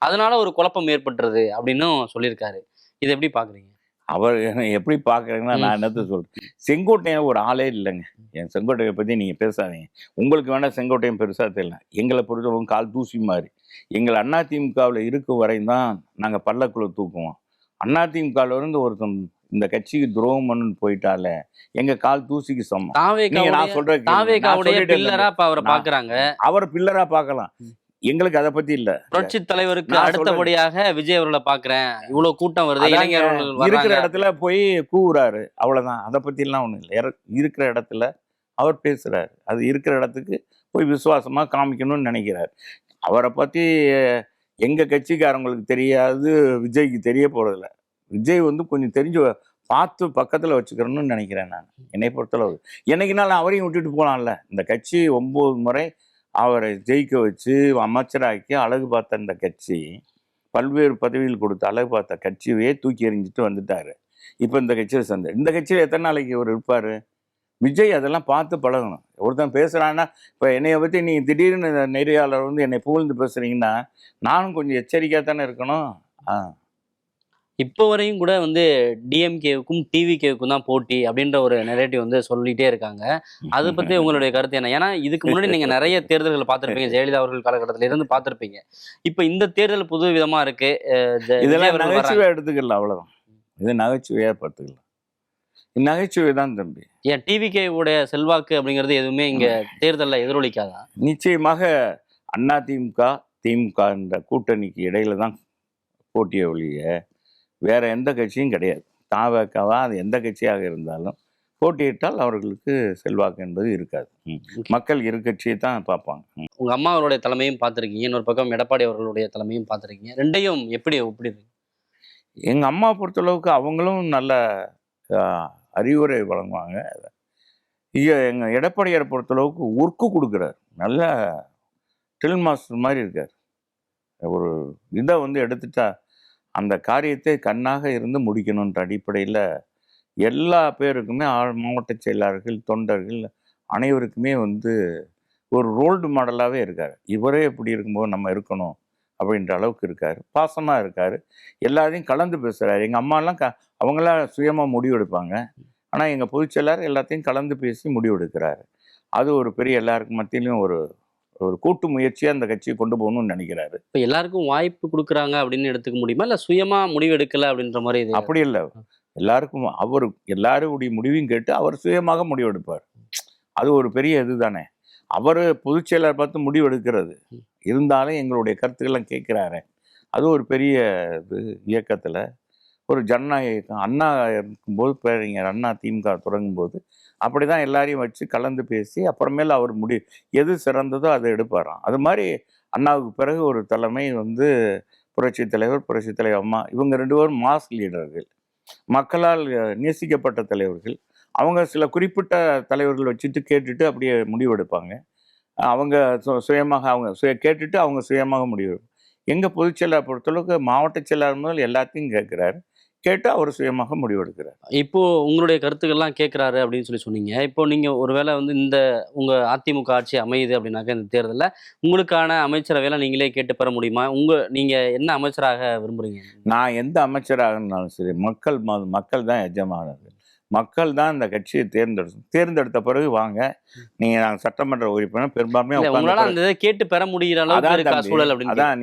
அதனால ஒரு குழப்பம் ஏற்பட்டுருது அப்படின்னு சொல்லியிருக்காரு. இதை எப்படி பாக்குறீங்க? அவர் எப்படி பார்க்குறீங்கன்னா நான் என்னத்த சொல்கிறேன். செங்கோட்டையன் ஒரு ஆளே இல்லைங்க. என் செங்கோட்டையை பற்றி நீங்கள் பேசாதீங்க. உங்களுக்கு வேணால் செங்கோட்டையன் பெருசாக தெரியல. எங்களை பொறுத்தவரைக்கும் கால் தூசி மாதிரி. எங்கள் அதிமுகவில் இருக்கும் வரையும் தான் நாங்கள் பல்லக்குள்ள தூக்குவோம். அதிமுகவில் இருந்து ஒருத்தன் இந்த கட்சிக்கு துரோகம் பண்ணு போயிட்டாலே எங்கள் கால் தூசிக்கு சமம். நான் சொல்கிறேன், பில்லரா அவரை பார்க்குறாங்க. அவரை பில்லரா பார்க்கலாம். எங்களுக்கு அதை பத்தி இல்ல. புரட்சி தலைவருக்கு அடுத்தபடியாக விஜய் அவர்களை பாக்குறேன், இவ்வளவு கூட்டம் வருது, இளைஞர்கள் இருக்கிற இடத்துல போய் கூவுறாரு, அவ்வளவுதான். அதை பத்தி எல்லாம் ஒண்ணும் இல்லை. இருக்கிற இடத்துல அவர் பேசுறாரு, அது இருக்கிற இடத்துக்கு போய் விசுவாசமா காமிக்கணும்னு நினைக்கிறாரு. அவரை பத்தி எங்க கட்சிக்காரங்களுக்கு தெரியாது, விஜய்க்கு தெரிய போறதில்ல. விஜய் வந்து கொஞ்சம் தெரிஞ்சு பார்த்து பக்கத்துல வச்சுக்கிறணும்னு நினைக்கிறேன் நான். என்னை பொறுத்தளவு என்னைக்குனாலும் அவரையும் விட்டுட்டு போகலாம்ல. இந்த கட்சி 9 முறை அவரை ஜெயிக்க வச்சு அமைச்சராக்கி அழகு பார்த்த இந்த கட்சி, பல்வேறு பதவிகள் கொடுத்து அழகு பார்த்த கட்சியவே தூக்கி எறிஞ்சிட்டு வந்துட்டாரு. இப்போ இந்த கட்சியில் இந்த கட்சியில் எத்தனை நாளைக்கு அவர் இருப்பார்? விஜய் அதெல்லாம் பார்த்து பழகணும். ஒருத்தன் பேசுகிறான்னா, இப்போ என்னைய பற்றி நீ திடீர்னு நெறியாளர் வந்து என்னை புகழ்ந்து பேசுகிறீங்கன்னா நானும் கொஞ்சம் எச்சரிக்கையாக தானே இருக்கணும். இப்போ வரையும் கூட வந்து டிஎம்கேவுக்கும் டிவிகேவுக்கும் தான் போட்டி அப்படின்ற ஒரு நெரேட்டிவ் வந்து சொல்லிட்டே இருக்காங்க. அதை பத்தி உங்களுடைய கருத்து என்ன? ஏன்னா இதுக்கு முன்னாடி நீங்க நிறைய தேர்தல்கள் பார்த்துருப்பீங்க, ஜெயலலிதா அவர்கள் காலகட்டத்தில இருந்து பார்த்துருப்பீங்க. இப்போ இந்த தேர்தல் புது விதமா இருக்கு. இதெல்லாம் நகைச்சுவையா எடுத்துக்கலாம், அவ்வளவுதான். இது நகைச்சுவையா பார்த்துக்கலாம். நகைச்சுவை தான் தம்பி. ஏன் டிவிகே உடைய செல்வாக்கு அப்படிங்கிறது எதுவுமே இங்க தேர்தலில் எதிரொலிக்காதா? நிச்சயமாக அதிமுக திமுக என்ற கூட்டணிக்கு இடையில தான் போட்டியை ஒழிய வேற எந்த கட்சியும் கிடையாது. தாவேக்காவா அது எந்த கட்சியாக இருந்தாலும் போட்டியிட்டால் அவர்களுக்கு செல்வாக்கு என்பது இருக்காது. மக்கள் இரு கட்சியை தான் பார்ப்பாங்க. உங்க அம்மா அவருடைய தலைமையும் பார்த்துருக்கீங்க, இன்னொரு பக்கம் எடப்பாடி அவர்களுடைய தலைமையும் பார்த்துருக்கீங்க. ரெண்டையும் எப்படி ஒப்பிடுறீங்க? எங்க அம்மா பொறுத்தளவுக்கு அவங்களும் நல்ல அறிவுரை வழங்குவாங்க. எங்க எடப்பாடியாரை பொறுத்தளவுக்கு ஒர்க்கு கொடுக்குறாரு. நல்ல ட்ரில் மாஸ்டர் மாதிரி இருக்கார். ஒரு இதை வந்து எடுத்துட்டா அந்த காரியத்தை கண்ணாக இருந்து முடிக்கணுன்ற அடிப்படையில் எல்லா பேருக்குமே மாவட்ட செயலாளர்கள், தொண்டர்கள் அனைவருக்குமே வந்து ஒரு ரோல்டு மாடலாகவே இருக்கார். இவரே எப்படி இருக்கும்போது நம்ம இருக்கணும் அப்படின்ற அளவுக்கு இருக்கார். பாசமாக இருக்கார். எல்லாத்தையும் கலந்து பேசுகிறார். எங்கள் அம்மாலாம் அவங்களாம் சுயமாக முடிவெடுப்பாங்க. ஆனால் எங்கள் பொதுச்செயலாளர் எல்லாத்தையும் கலந்து பேசி முடிவெடுக்கிறாரு. அது ஒரு பெரிய எல்லாருக்கும் மத்தியிலையும் ஒரு கூட்டு முயற்சியாக அந்த கட்சியை கொண்டு போகணும்னு நினைக்கிறாரு. இப்போ எல்லாருக்கும் வாய்ப்பு கொடுக்குறாங்க அப்படின்னு எடுத்துக்க முடியுமா, இல்லை சுயமாக முடிவு எடுக்கலை அப்படின்ற மாதிரி? இது அப்படி இல்லை. எல்லாருக்கும் அவர் எல்லாருடைய முடிவையும் கேட்டு அவர் சுயமாக முடிவெடுப்பார். அது ஒரு பெரிய இது தானே. அவர் பொதுச்செயலாளர் பார்த்து முடிவு எடுக்கிறது இருந்தாலும் எங்களுடைய கருத்துக்கள்லாம் கேட்குறாரு. அது ஒரு பெரிய இது. இயக்கத்தில் ஒரு ஜனநாயகம் அண்ணா இருக்கும்போது பேரறிஞர் அண்ணா திமுக தொடங்கும்போது அப்படி தான் எல்லாரையும் வச்சு கலந்து பேசி அப்புறமேல அவர் எது சிறந்ததோ அதை எடுப்பாராம். அது மாதிரி அண்ணாவுக்கு பிறகு ஒரு தலைமை வந்து புரட்சி தலைவர் அம்மா, இவங்க 2 பேரும் மாஸ் லீடர்கள், மக்களால் நேசிக்கப்பட்ட தலைவர்கள். அவங்க சில குறிப்பிட்ட தலைவர்கள் வச்சுட்டு கேட்டுட்டு அப்படியே முடிவெடுப்பாங்க. அவங்க சுயமாக அவங்க கேட்டுட்டு அவங்க சுயமாக முடிவு. எங்கள் பொதுச்செயலாளர் பொறுத்தளவுக்கு மாவட்ட செயலாளர் முதல் எல்லாத்தையும் கேட்குறாரு, கேட்டு அவர் சுயமாக முடிவெடுக்கிறார். இப்போ உங்களுடைய கருத்துக்கள்லாம் கேட்குறாரு அப்படின்னு சொன்னீங்க. இப்போ நீங்க ஒருவேளை வந்து இந்த உங்க அதிமுக ஆட்சி அமையுது அப்படின்னாக்க இந்த தேர்தலில் உங்களுக்கான அமைச்சரவையெல்லாம் நீங்களே கேட்டு பெற முடியுமா? நீங்க என்ன அமைச்சராக விரும்புறீங்க? நான் எந்த அமைச்சராக இருந்தாலும் சரி, மக்கள் தான் எஜமானது. மக்கள் தான் இந்த கட்சியை தேர்ந்தெடுத்த பிறகு வாங்க நீங்க நாங்கள் சட்டமன்ற உறுப்பினர் பெரும்பான்மையாக கேட்டு பெற முடிகிற அளவுக்கு சூழல் அப்படின்னு. அதான்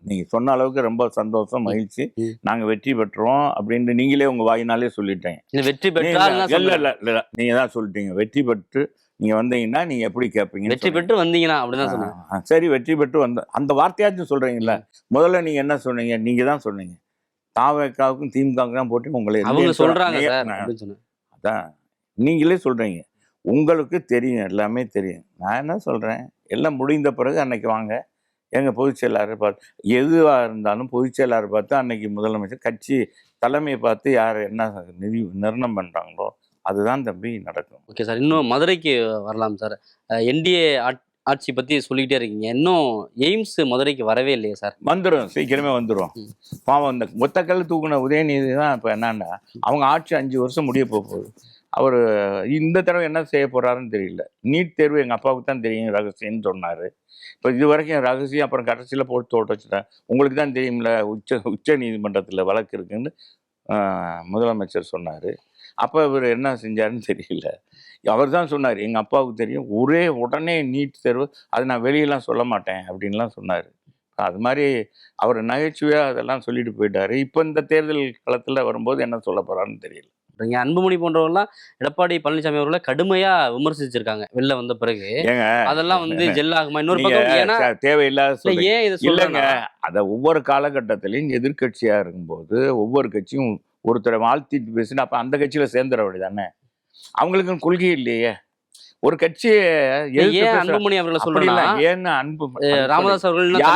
நீங்க சொன்ன அளவுக்கு ரொம்ப சந்தோஷம், மகிழ்ச்சி. நாங்க வெற்றி பெற்றோம் அப்படின்னு நீங்களே உங்க வாயினாலே சொல்லிட்டேன். வெற்றி பெற்றால் இல்ல நீங்க தான் சொல்லிட்டீங்க. வெற்றி பெற்று நீங்கள் வந்தீங்கன்னா நீங்கள் எப்படி கேட்பீங்கன்னு வெற்றி பெற்று வந்தீங்கன்னா அப்படிதான் சொன்னாங்க. சரி, வெற்றி பெற்று வந்த அந்த வார்த்தையாச்சும் சொல்கிறீங்களா? முதல்ல நீங்கள் என்ன சொன்னீங்க? நீங்கள் தான் சொன்னீங்க தாவேக்காவுக்கும் திமுகவுக்கும் தான் போட்டு உங்களை அவங்க சொல்றாங்க சார் அப்படின்னு சொன்னேன். அதான் நீங்களே சொல்கிறீங்க. உங்களுக்கு தெரியும், எல்லாமே தெரியும். நான் என்ன சொல்கிறேன், எல்லாம் முடிந்த பிறகு அன்னைக்கு வாங்க, எங்கள் பொதுச் செயலாளர் பார்த்து எதுவாக இருந்தாலும் பொதுச் செயலாளர் பார்த்து அன்னைக்கு முதலமைச்சர் கட்சி தலைமையை பார்த்து யார் என்ன நிர்ணயம் பண்ணுறாங்களோ அதுதான் தம்பி நடக்கும். ஓகே சார், இன்னும் மதுரைக்கு வரலாம் சார். என்டிஏ ஆட்சி பற்றி சொல்லிக்கிட்டே இருக்கீங்க, இன்னும் எய்ம்ஸ் மதுரைக்கு வரவே இல்லையே சார்? வந்துடும், சீக்கிரமே வந்துடும். பாவம் இந்த ஒத்தக்கல் தூக்குன உதயநிதி தான் இப்போ என்னன்னா அவங்க ஆட்சி 5 வருஷம் முடிய போகுது. அவர் இந்த தடவை என்ன செய்ய போகிறாருன்னு தெரியல. நீட் தேர்வு எங்கள் அப்பாவுக்கு தான் தெரியும் ரகசியம்னு சொன்னார். இப்போ இது வரைக்கும் ரகசியம், அப்புறம் கடைசியில் போட்டு தோட்ட வச்சுட்டேன். உங்களுக்கு தான் தெரியும்ல, உச்ச நீதிமன்றத்தில் வழக்கு இருக்குன்னு முதலமைச்சர் சொன்னார். அப்போ இவர் என்ன செஞ்சாருன்னு தெரியல. அவர் தான் சொன்னார், எங்கள் அப்பாவுக்கு தெரியும், உடனே நீட் தேர்வு, அது நான் வெளியெல்லாம் சொல்ல மாட்டேன் அப்படின்லாம் சொன்னார். அது மாதிரி அவர் நகைச்சுவையாக அதெல்லாம் சொல்லிட்டு போயிட்டார். இப்போ இந்த தேர்தல் களத்தில் வரும்போது என்ன சொல்ல போகிறாருன்னு தெரியல. இங்க அன்புமணி போன்றவர்கள்லாம் எடப்பாடி பழனிசாமி அவர்களை கடுமையா விமர்சிச்சிருக்காங்க வெளில வந்த பிறகு. அதெல்லாம் வந்து ஜெல் ஆகுமா? இன்னொரு பக்கம் ஏன்னா தேவையில்லாத ஏன் இதை இல்லைங்க, அதை ஒவ்வொரு காலகட்டத்திலையும் எதிர்கட்சியா இருக்கும்போது ஒவ்வொரு கட்சியும் ஒருத்தரை வாழ்த்திட்டு பேசினா அப்ப அந்த கட்சியில சேர்ந்துட வேண்டியதானே. அவங்களுக்கு கொள்கை இல்லையே. ஒரு கட்சியை ஏன் அன்புமணி அவர்களை சொல்றீங்களா? ஏன்னு அன்பு ராமதாஸ் அவர்கள்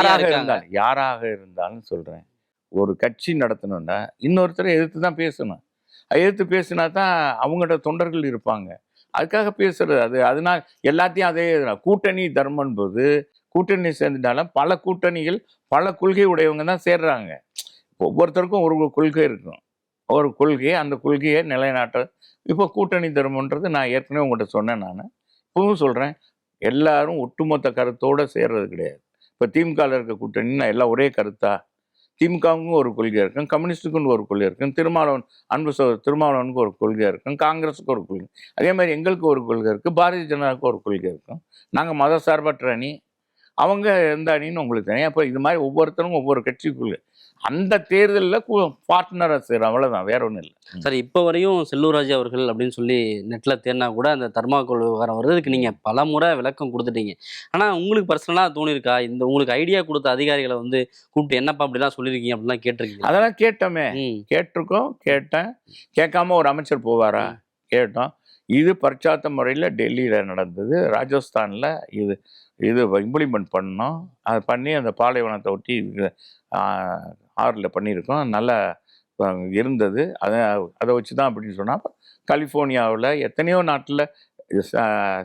யாராக இருந்தாலும் சொல்றேன், ஒரு கட்சி நடத்தணும்னா இன்னொருத்தரை எதிர்த்து தான் பேசணும். எதிர்த்து பேசினா தான் அவங்களோட தொண்டர்கள் இருப்பாங்க. அதுக்காக பேசுறது அது. அதனால் எல்லாத்தையும் அதே கூட்டணி தர்மம் போது கூட்டணி சேர்ந்துட்டாலும் பல கூட்டணிகள் பல கொள்கை உடையவங்க தான் சேர்றாங்க. ஒவ்வொருத்தருக்கும் ஒரு கொள்கை இருக்கும். ஒரு கொள்கையை அந்த கொள்கையை நிலைநாட்ட இப்போ கூட்டணி தர்மன்றது நான் ஏற்கனவே உங்கள்கிட்ட சொன்னேன். நான் இப்பவும் சொல்கிறேன், எல்லாரும் ஒட்டுமொத்த கருத்தோடு சேர்றது கிடையாது. இப்போ திமுகவில் இருக்க கூட்டணின்னா எல்லாம் ஒரே கருத்தா? திமுகவுக்கும் ஒரு கொள்கை இருக்கும், கம்யூனிஸ்டுக்கும் ஒரு கொள்கை இருக்கும், திருமாவளவனுக்கு ஒரு கொள்கை இருக்கும், காங்கிரஸுக்கு ஒரு கொள்கை, அதே மாதிரி எங்களுக்கு ஒரு கொள்கை இருக்குது, பாரதிய ஜனதாவுக்கு ஒரு கொள்கை இருக்கும். நாங்கள் மத சார்பற்ற அணி, அவங்க எந்த அணின்னு உங்களுக்கு தெரியும். அப்போ இது மாதிரி ஒவ்வொருத்தரும் ஒவ்வொரு கட்சிக்குள்ள அந்த தேர்தலில் பார்ட்னராக செய்கிறோம், அவ்வளோதான், வேற ஒன்றும் இல்லை. சார், இப்போ வரையும் செல்லூர் ராஜு அவர்கள் அப்படின்னு சொல்லி நெட்டில் தேடினா கூட அந்த தர்மாக்கோல் விவகாரம் வர்றதுக்கு நீங்கள் பல முறை விளக்கம் கொடுத்துட்டீங்க. ஆனால் உங்களுக்கு பர்சனலாக தோணிருக்கா, இந்த உங்களுக்கு ஐடியா கொடுத்த அதிகாரிகளை வந்து கூப்பிட்டு என்னப்பா அப்படிலாம் சொல்லியிருக்கீங்க அப்படிலாம் கேட்டிருக்கீங்க? அதெல்லாம் கேட்டோமே, கேட்டிருக்கோம், கேட்டேன். கேட்காம ஒரு அமைச்சர் போவாரா? கேட்டோம். இது பரிச்சாத்த முறையில் டெல்லியில் நடந்தது, ராஜஸ்தானில் இது இம்ப்ளிமெண்ட் பண்ணோம். அதை பண்ணி அந்த பாலைவனத்தை ஒட்டி ஆறில் பண்ணியிருக்கோம். நல்லா இருந்தது. அதை வச்சு தான் அப்படின்னு சொன்னால் கலிஃபோர்னியாவில் எத்தனையோ நாட்டில்,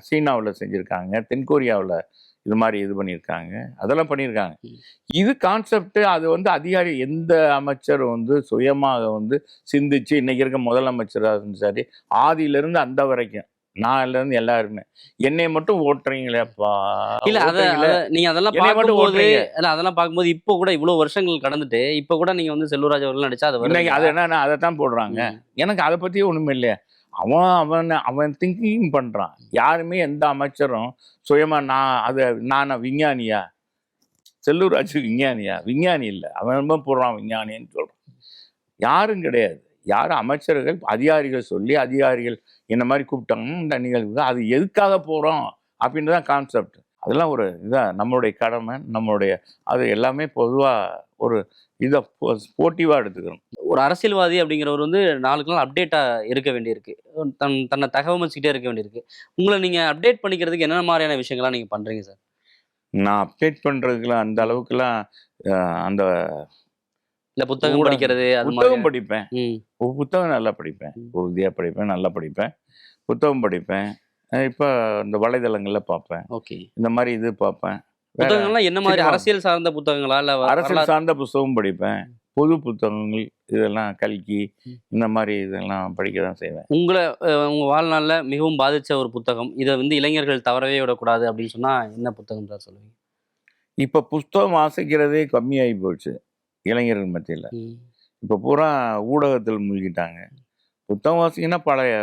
சீனாவில் செஞ்சுருக்காங்க, தென்கொரியாவில் இது மாதிரி இது பண்ணியிருக்காங்க, அதெல்லாம் பண்ணியிருக்காங்க. இது கான்செப்ட். அது வந்து அதிகாரி எந்த அமைச்சர் வந்து சுயமாக வந்து சிந்திச்சு, இன்னைக்கு இருக்க முதலமைச்சராக இருந்தாலும் சரி, ஆதியிலேருந்து அந்த வரைக்கும் நான்லேருந்து எல்லாருமே என்னை மட்டும் ஓட்டுறீங்களேப்பா. இல்ல நீங்க அதெல்லாம் பார்க்கும்போது அதெல்லாம் பார்க்கும்போது இப்போ கூட இவ்வளவு வருஷங்கள் கடந்துட்டு இப்போ கூட நீங்க வந்து செல்லூர் ராஜு அவர்கள் நடிச்சா அது என்ன அதை தான் போடுறாங்க. எனக்கு அதை பற்றியே ஒன்றுமே இல்லையா. அவன் திங்கிங் பண்ணுறான். யாருமே எந்த அமைச்சரும் சுயமாக நான் விஞ்ஞானியா, செல்லூர் ராஜு விஞ்ஞானியா? விஞ்ஞானி இல்லை. அவன் போடுறான் விஞ்ஞானின்னு சொல்கிறான். யாரும் கிடையாது. யாரும் அமைச்சர்கள் அதிகாரிகள் சொல்லி அதிகாரிகள் இந்த மாதிரி கூப்பிட்டாங்கன்னா இந்த நிகழ்வு அது எதுக்காக போகிறோம் அப்படின்ட்டு தான் கான்செப்ட். அதெல்லாம் ஒரு இதான் நம்மளுடைய கடமை, நம்மளுடைய அது எல்லாமே பொதுவாக ஒரு இதை போட்டிவாக எடுத்துக்கணும். ஒரு அரசியல்வாதி அப்படிங்கிறவர் வந்து நாளுக்கு நாள் அப்டேட்டாக இருக்க வேண்டியிருக்கு, தன்னை தகவமைச்சிக்கிட்டே இருக்க வேண்டியிருக்கு. உங்களை நீங்கள் அப்டேட் பண்ணிக்கிறதுக்கு என்ன மாதிரியான விஷயங்கள்லாம் நீங்கள் பண்ணுறீங்க சார்? நான் அப்டேட் பண்ணுறதுக்குலாம் அந்த அளவுக்குலாம் அந்த இல்லை புத்தகம் படிக்கிறது, புத்தகம் படிப்பேன். புத்தகம் நல்லா படிப்பேன், உறுதியாக படிப்பேன், நல்லா படிப்பேன், புத்தகம் படிப்பேன். இப்போ இந்த வலைதளங்களில் பார்ப்பேன். ஓகே, இந்த மாதிரி இது பார்ப்பேன். புத்தகங்கள்லாம் என்ன மாதிரி? அரசியல் சார்ந்த புத்தகங்களா இல்லை அரசியல் சார்ந்த புத்தகம் படிப்பேன், பொது புத்தகங்கள் இதெல்லாம் கல்கி இந்த மாதிரி இதெல்லாம் படிக்க தான் செய்வேன். உங்கள் வாழ்நாளில் மிகவும் பாதித்த ஒரு புத்தகம், இதை வந்து இளைஞர்கள் தவறவே விடக்கூடாது அப்படின்னு சொன்னால் என்ன புத்தகம் தான் சொல்லுவீங்க? இப்போ புத்தகம் வாசிக்கிறதே கம்மியாகி போச்சு இளைஞர்கள் மத்தியில். இப்போ பூரா ஊடகத்தில் மூழ்கிட்டாங்க. புத்தகம் வாசிங்கன்னா பழைய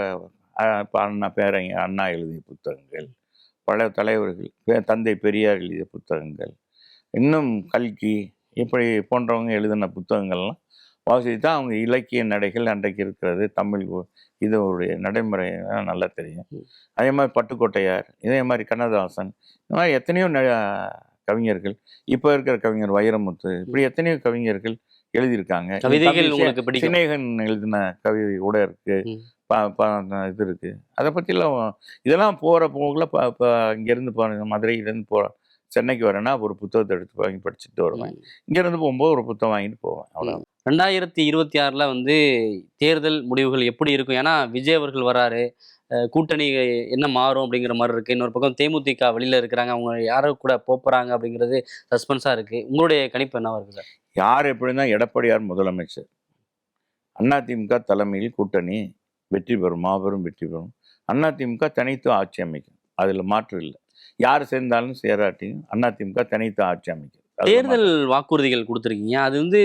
அண்ணா எழுதிய புத்தகங்கள், பழைய தலைவர்கள், தந்தை பெரியார் எழுதிய புத்தகங்கள், இன்னும் கல்கி இப்படி போன்றவங்க எழுதின புத்தகங்கள்லாம் வாசித்து தான் அவங்க இலக்கிய நடைகள் அன்றைக்கு இருக்கிறது தமிழ் இதோடைய நடைமுறை நல்லா தெரியும். அதே மாதிரி பட்டுக்கோட்டையார், இதே மாதிரி கண்ணதாசன், இந்த மாதிரி எத்தனையோ கவிஞர்கள், இப்போ இருக்கிற கவிஞர் வைரமுத்து, இப்படி எத்தனையோ கவிஞர்கள் எழுதியிருக்காங்க. கவிதைகள் உங்களுக்கு பிடிக்கும்? சினேகன் எழுதின கவிதை கூட இருக்கு, இது இருக்கு. அதை பற்றிலாம் இதெல்லாம் போகிற போகல இங்கேருந்து மதுரையிலேருந்து சென்னைக்கு வரேன்னா ஒரு புத்தகத்தை எடுத்து வாங்கி படிச்சுட்டு வருவேன். இங்கேருந்து போகும்போது ஒரு புத்தகம் வாங்கிட்டு போவேன். அவ்வளோ. 2026 வந்து தேர்தல் முடிவுகள் எப்படி இருக்கும்? ஏன்னா விஜய் அவர்கள் வராரு, கூட்டணி என்ன மாறும் அப்படிங்கிற மாதிரி இருக்கு. இன்னொரு பக்கம் தேமுதிக வெளியில இருக்கிறாங்க, அவங்க யாரோ கூட போறாங்க அப்படிங்கிறது சஸ்பென்ஸா இருக்கு. உங்களுடைய கணிப்பு என்னவா இருக்கு சார்? யார் எப்படின்னா எடப்பாடியார் முதலமைச்சர், அதிமுக தலைமையில் கூட்டணி வெற்றி பெறும், மாபெரும் வெற்றி பெறும். அதிமுக தனித்து ஆட்சி அமைக்கும், அதில் மாற்று இல்லை. யார் சேர்ந்தாலும் சேராட்டியும் அதிமுக தனித்து ஆட்சி அமைக்கும். தேர்தல் வாக்குறுதிகள் கொடுத்துருக்கீங்க, அது வந்து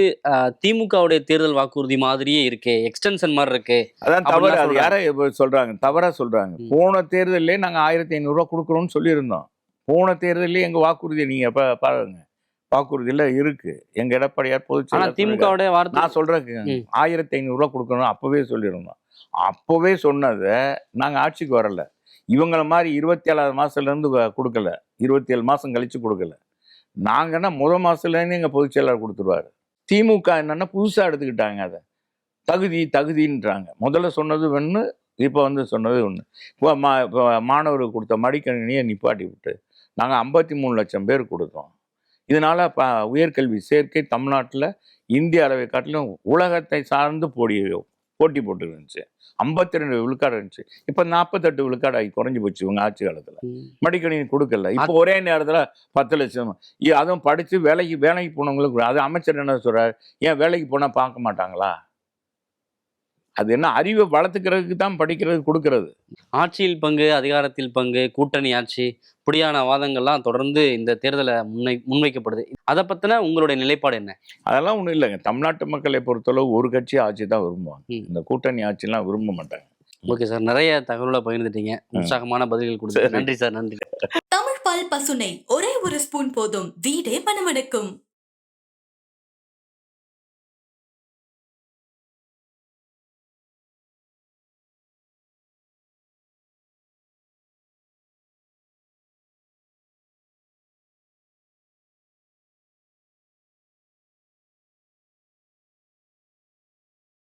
திமுகவுடைய தேர்தல் வாக்குறுதி மாதிரியே இருக்கே, எக்ஸ்டென்ஷன் மாதிரி இருக்கு. அதான் தவறு. அது யாரை சொல்றாங்க, தவறா சொல்றாங்க. போன தேர்தலே நாங்க 1500 ரூபா கொடுக்குறோம்னு சொல்லியிருந்தோம். போன தேர்தலே எங்க வாக்குறுதியை நீங்க பாருங்க, வாக்குறுதியில இருக்கு. எங்க எடப்பாடியார் பொதுச்செயலாளர் திமுகவுடைய வார்த்தை நான் சொல்றேன், 1500 ரூபா கொடுக்கணும் அப்பவே சொல்லியிருந்தோம். அப்பவே சொன்னதை நாங்க ஆட்சிக்கு வரல. இவங்கள மாதிரி 27 மாசத்துல இருந்து கொடுக்கல, 27 மாசம் கழிச்சு கொடுக்கல. நாங்கன்னா முதல் மாசத்துலேருந்து எங்கள் பொதுச் செயலாளர் கொடுத்துருவாரு. திமுக என்னன்னா புதுசாக எடுத்துக்கிட்டாங்க. அதை தகுதின்றாங்க. முதல்ல சொன்னது ஒன்று, இப்போ சொன்னது ஒன்று. இப்போ மாணவர்களுக்கு கொடுத்த மடிக்கணினியை நிப்பாட்டி விட்டு நாங்கள் 53 லட்சம் பேர் கொடுத்தோம். இதனால் உயர்கல்வி சேர்க்கை தமிழ்நாட்டில் இந்திய அளவை காட்டிலும் உலகத்தை சார்ந்து போட்டி போட்டு இருந்துச்சு. 52 விழுக்காடு இருந்துச்சு. இப்போ 48 விழுக்காடு ஆகி குறைஞ்சி போச்சு இவங்க ஆட்சி காலத்தில். மடிக்கணினி கொடுக்கல. இப்போ ஒரே நேரத்தில் 10 லட்சம், அதுவும் படித்து வேலைக்கு போனவங்களுக்கு. அது அமைச்சர் என்ன சொல்கிறார், ஏன் வேலைக்கு போனால் பார்க்க மாட்டாங்களா? அது என்ன, அறிவை வளர்த்துக்கிறதுக்கு தான் படிக்கிறது கொடுக்கறது. ஆட்சியில் பங்கு, அதிகாரத்தில் பங்கு, கூட்டணி ஆட்சி, இப்படியான வாதங்கள்லாம் தொடர்ந்து இந்த தேர்தலை முன்வைக்கப்படுது. அதை பத்தின உங்களுடைய நிலைப்பாடு என்ன? அதெல்லாம் ஒன்றும் இல்லைங்க. தமிழ்நாட்டு மக்களை பொறுத்தளவு ஒரு கட்சி ஆட்சி தான் விரும்புவாங்க, இந்த கூட்டணி ஆட்சிலாம் விரும்ப மாட்டாங்க. ஓகே சார், நிறைய தகவலை பகிர்ந்துட்டீங்க, உற்சாகமான பதில்கள் கொடுத்து நன்றி சார். நன்றி. தமிழ் பால் பசுனை ஒரே ஒரு ஸ்பூன் போதும், வீடே மணமணக்கும்.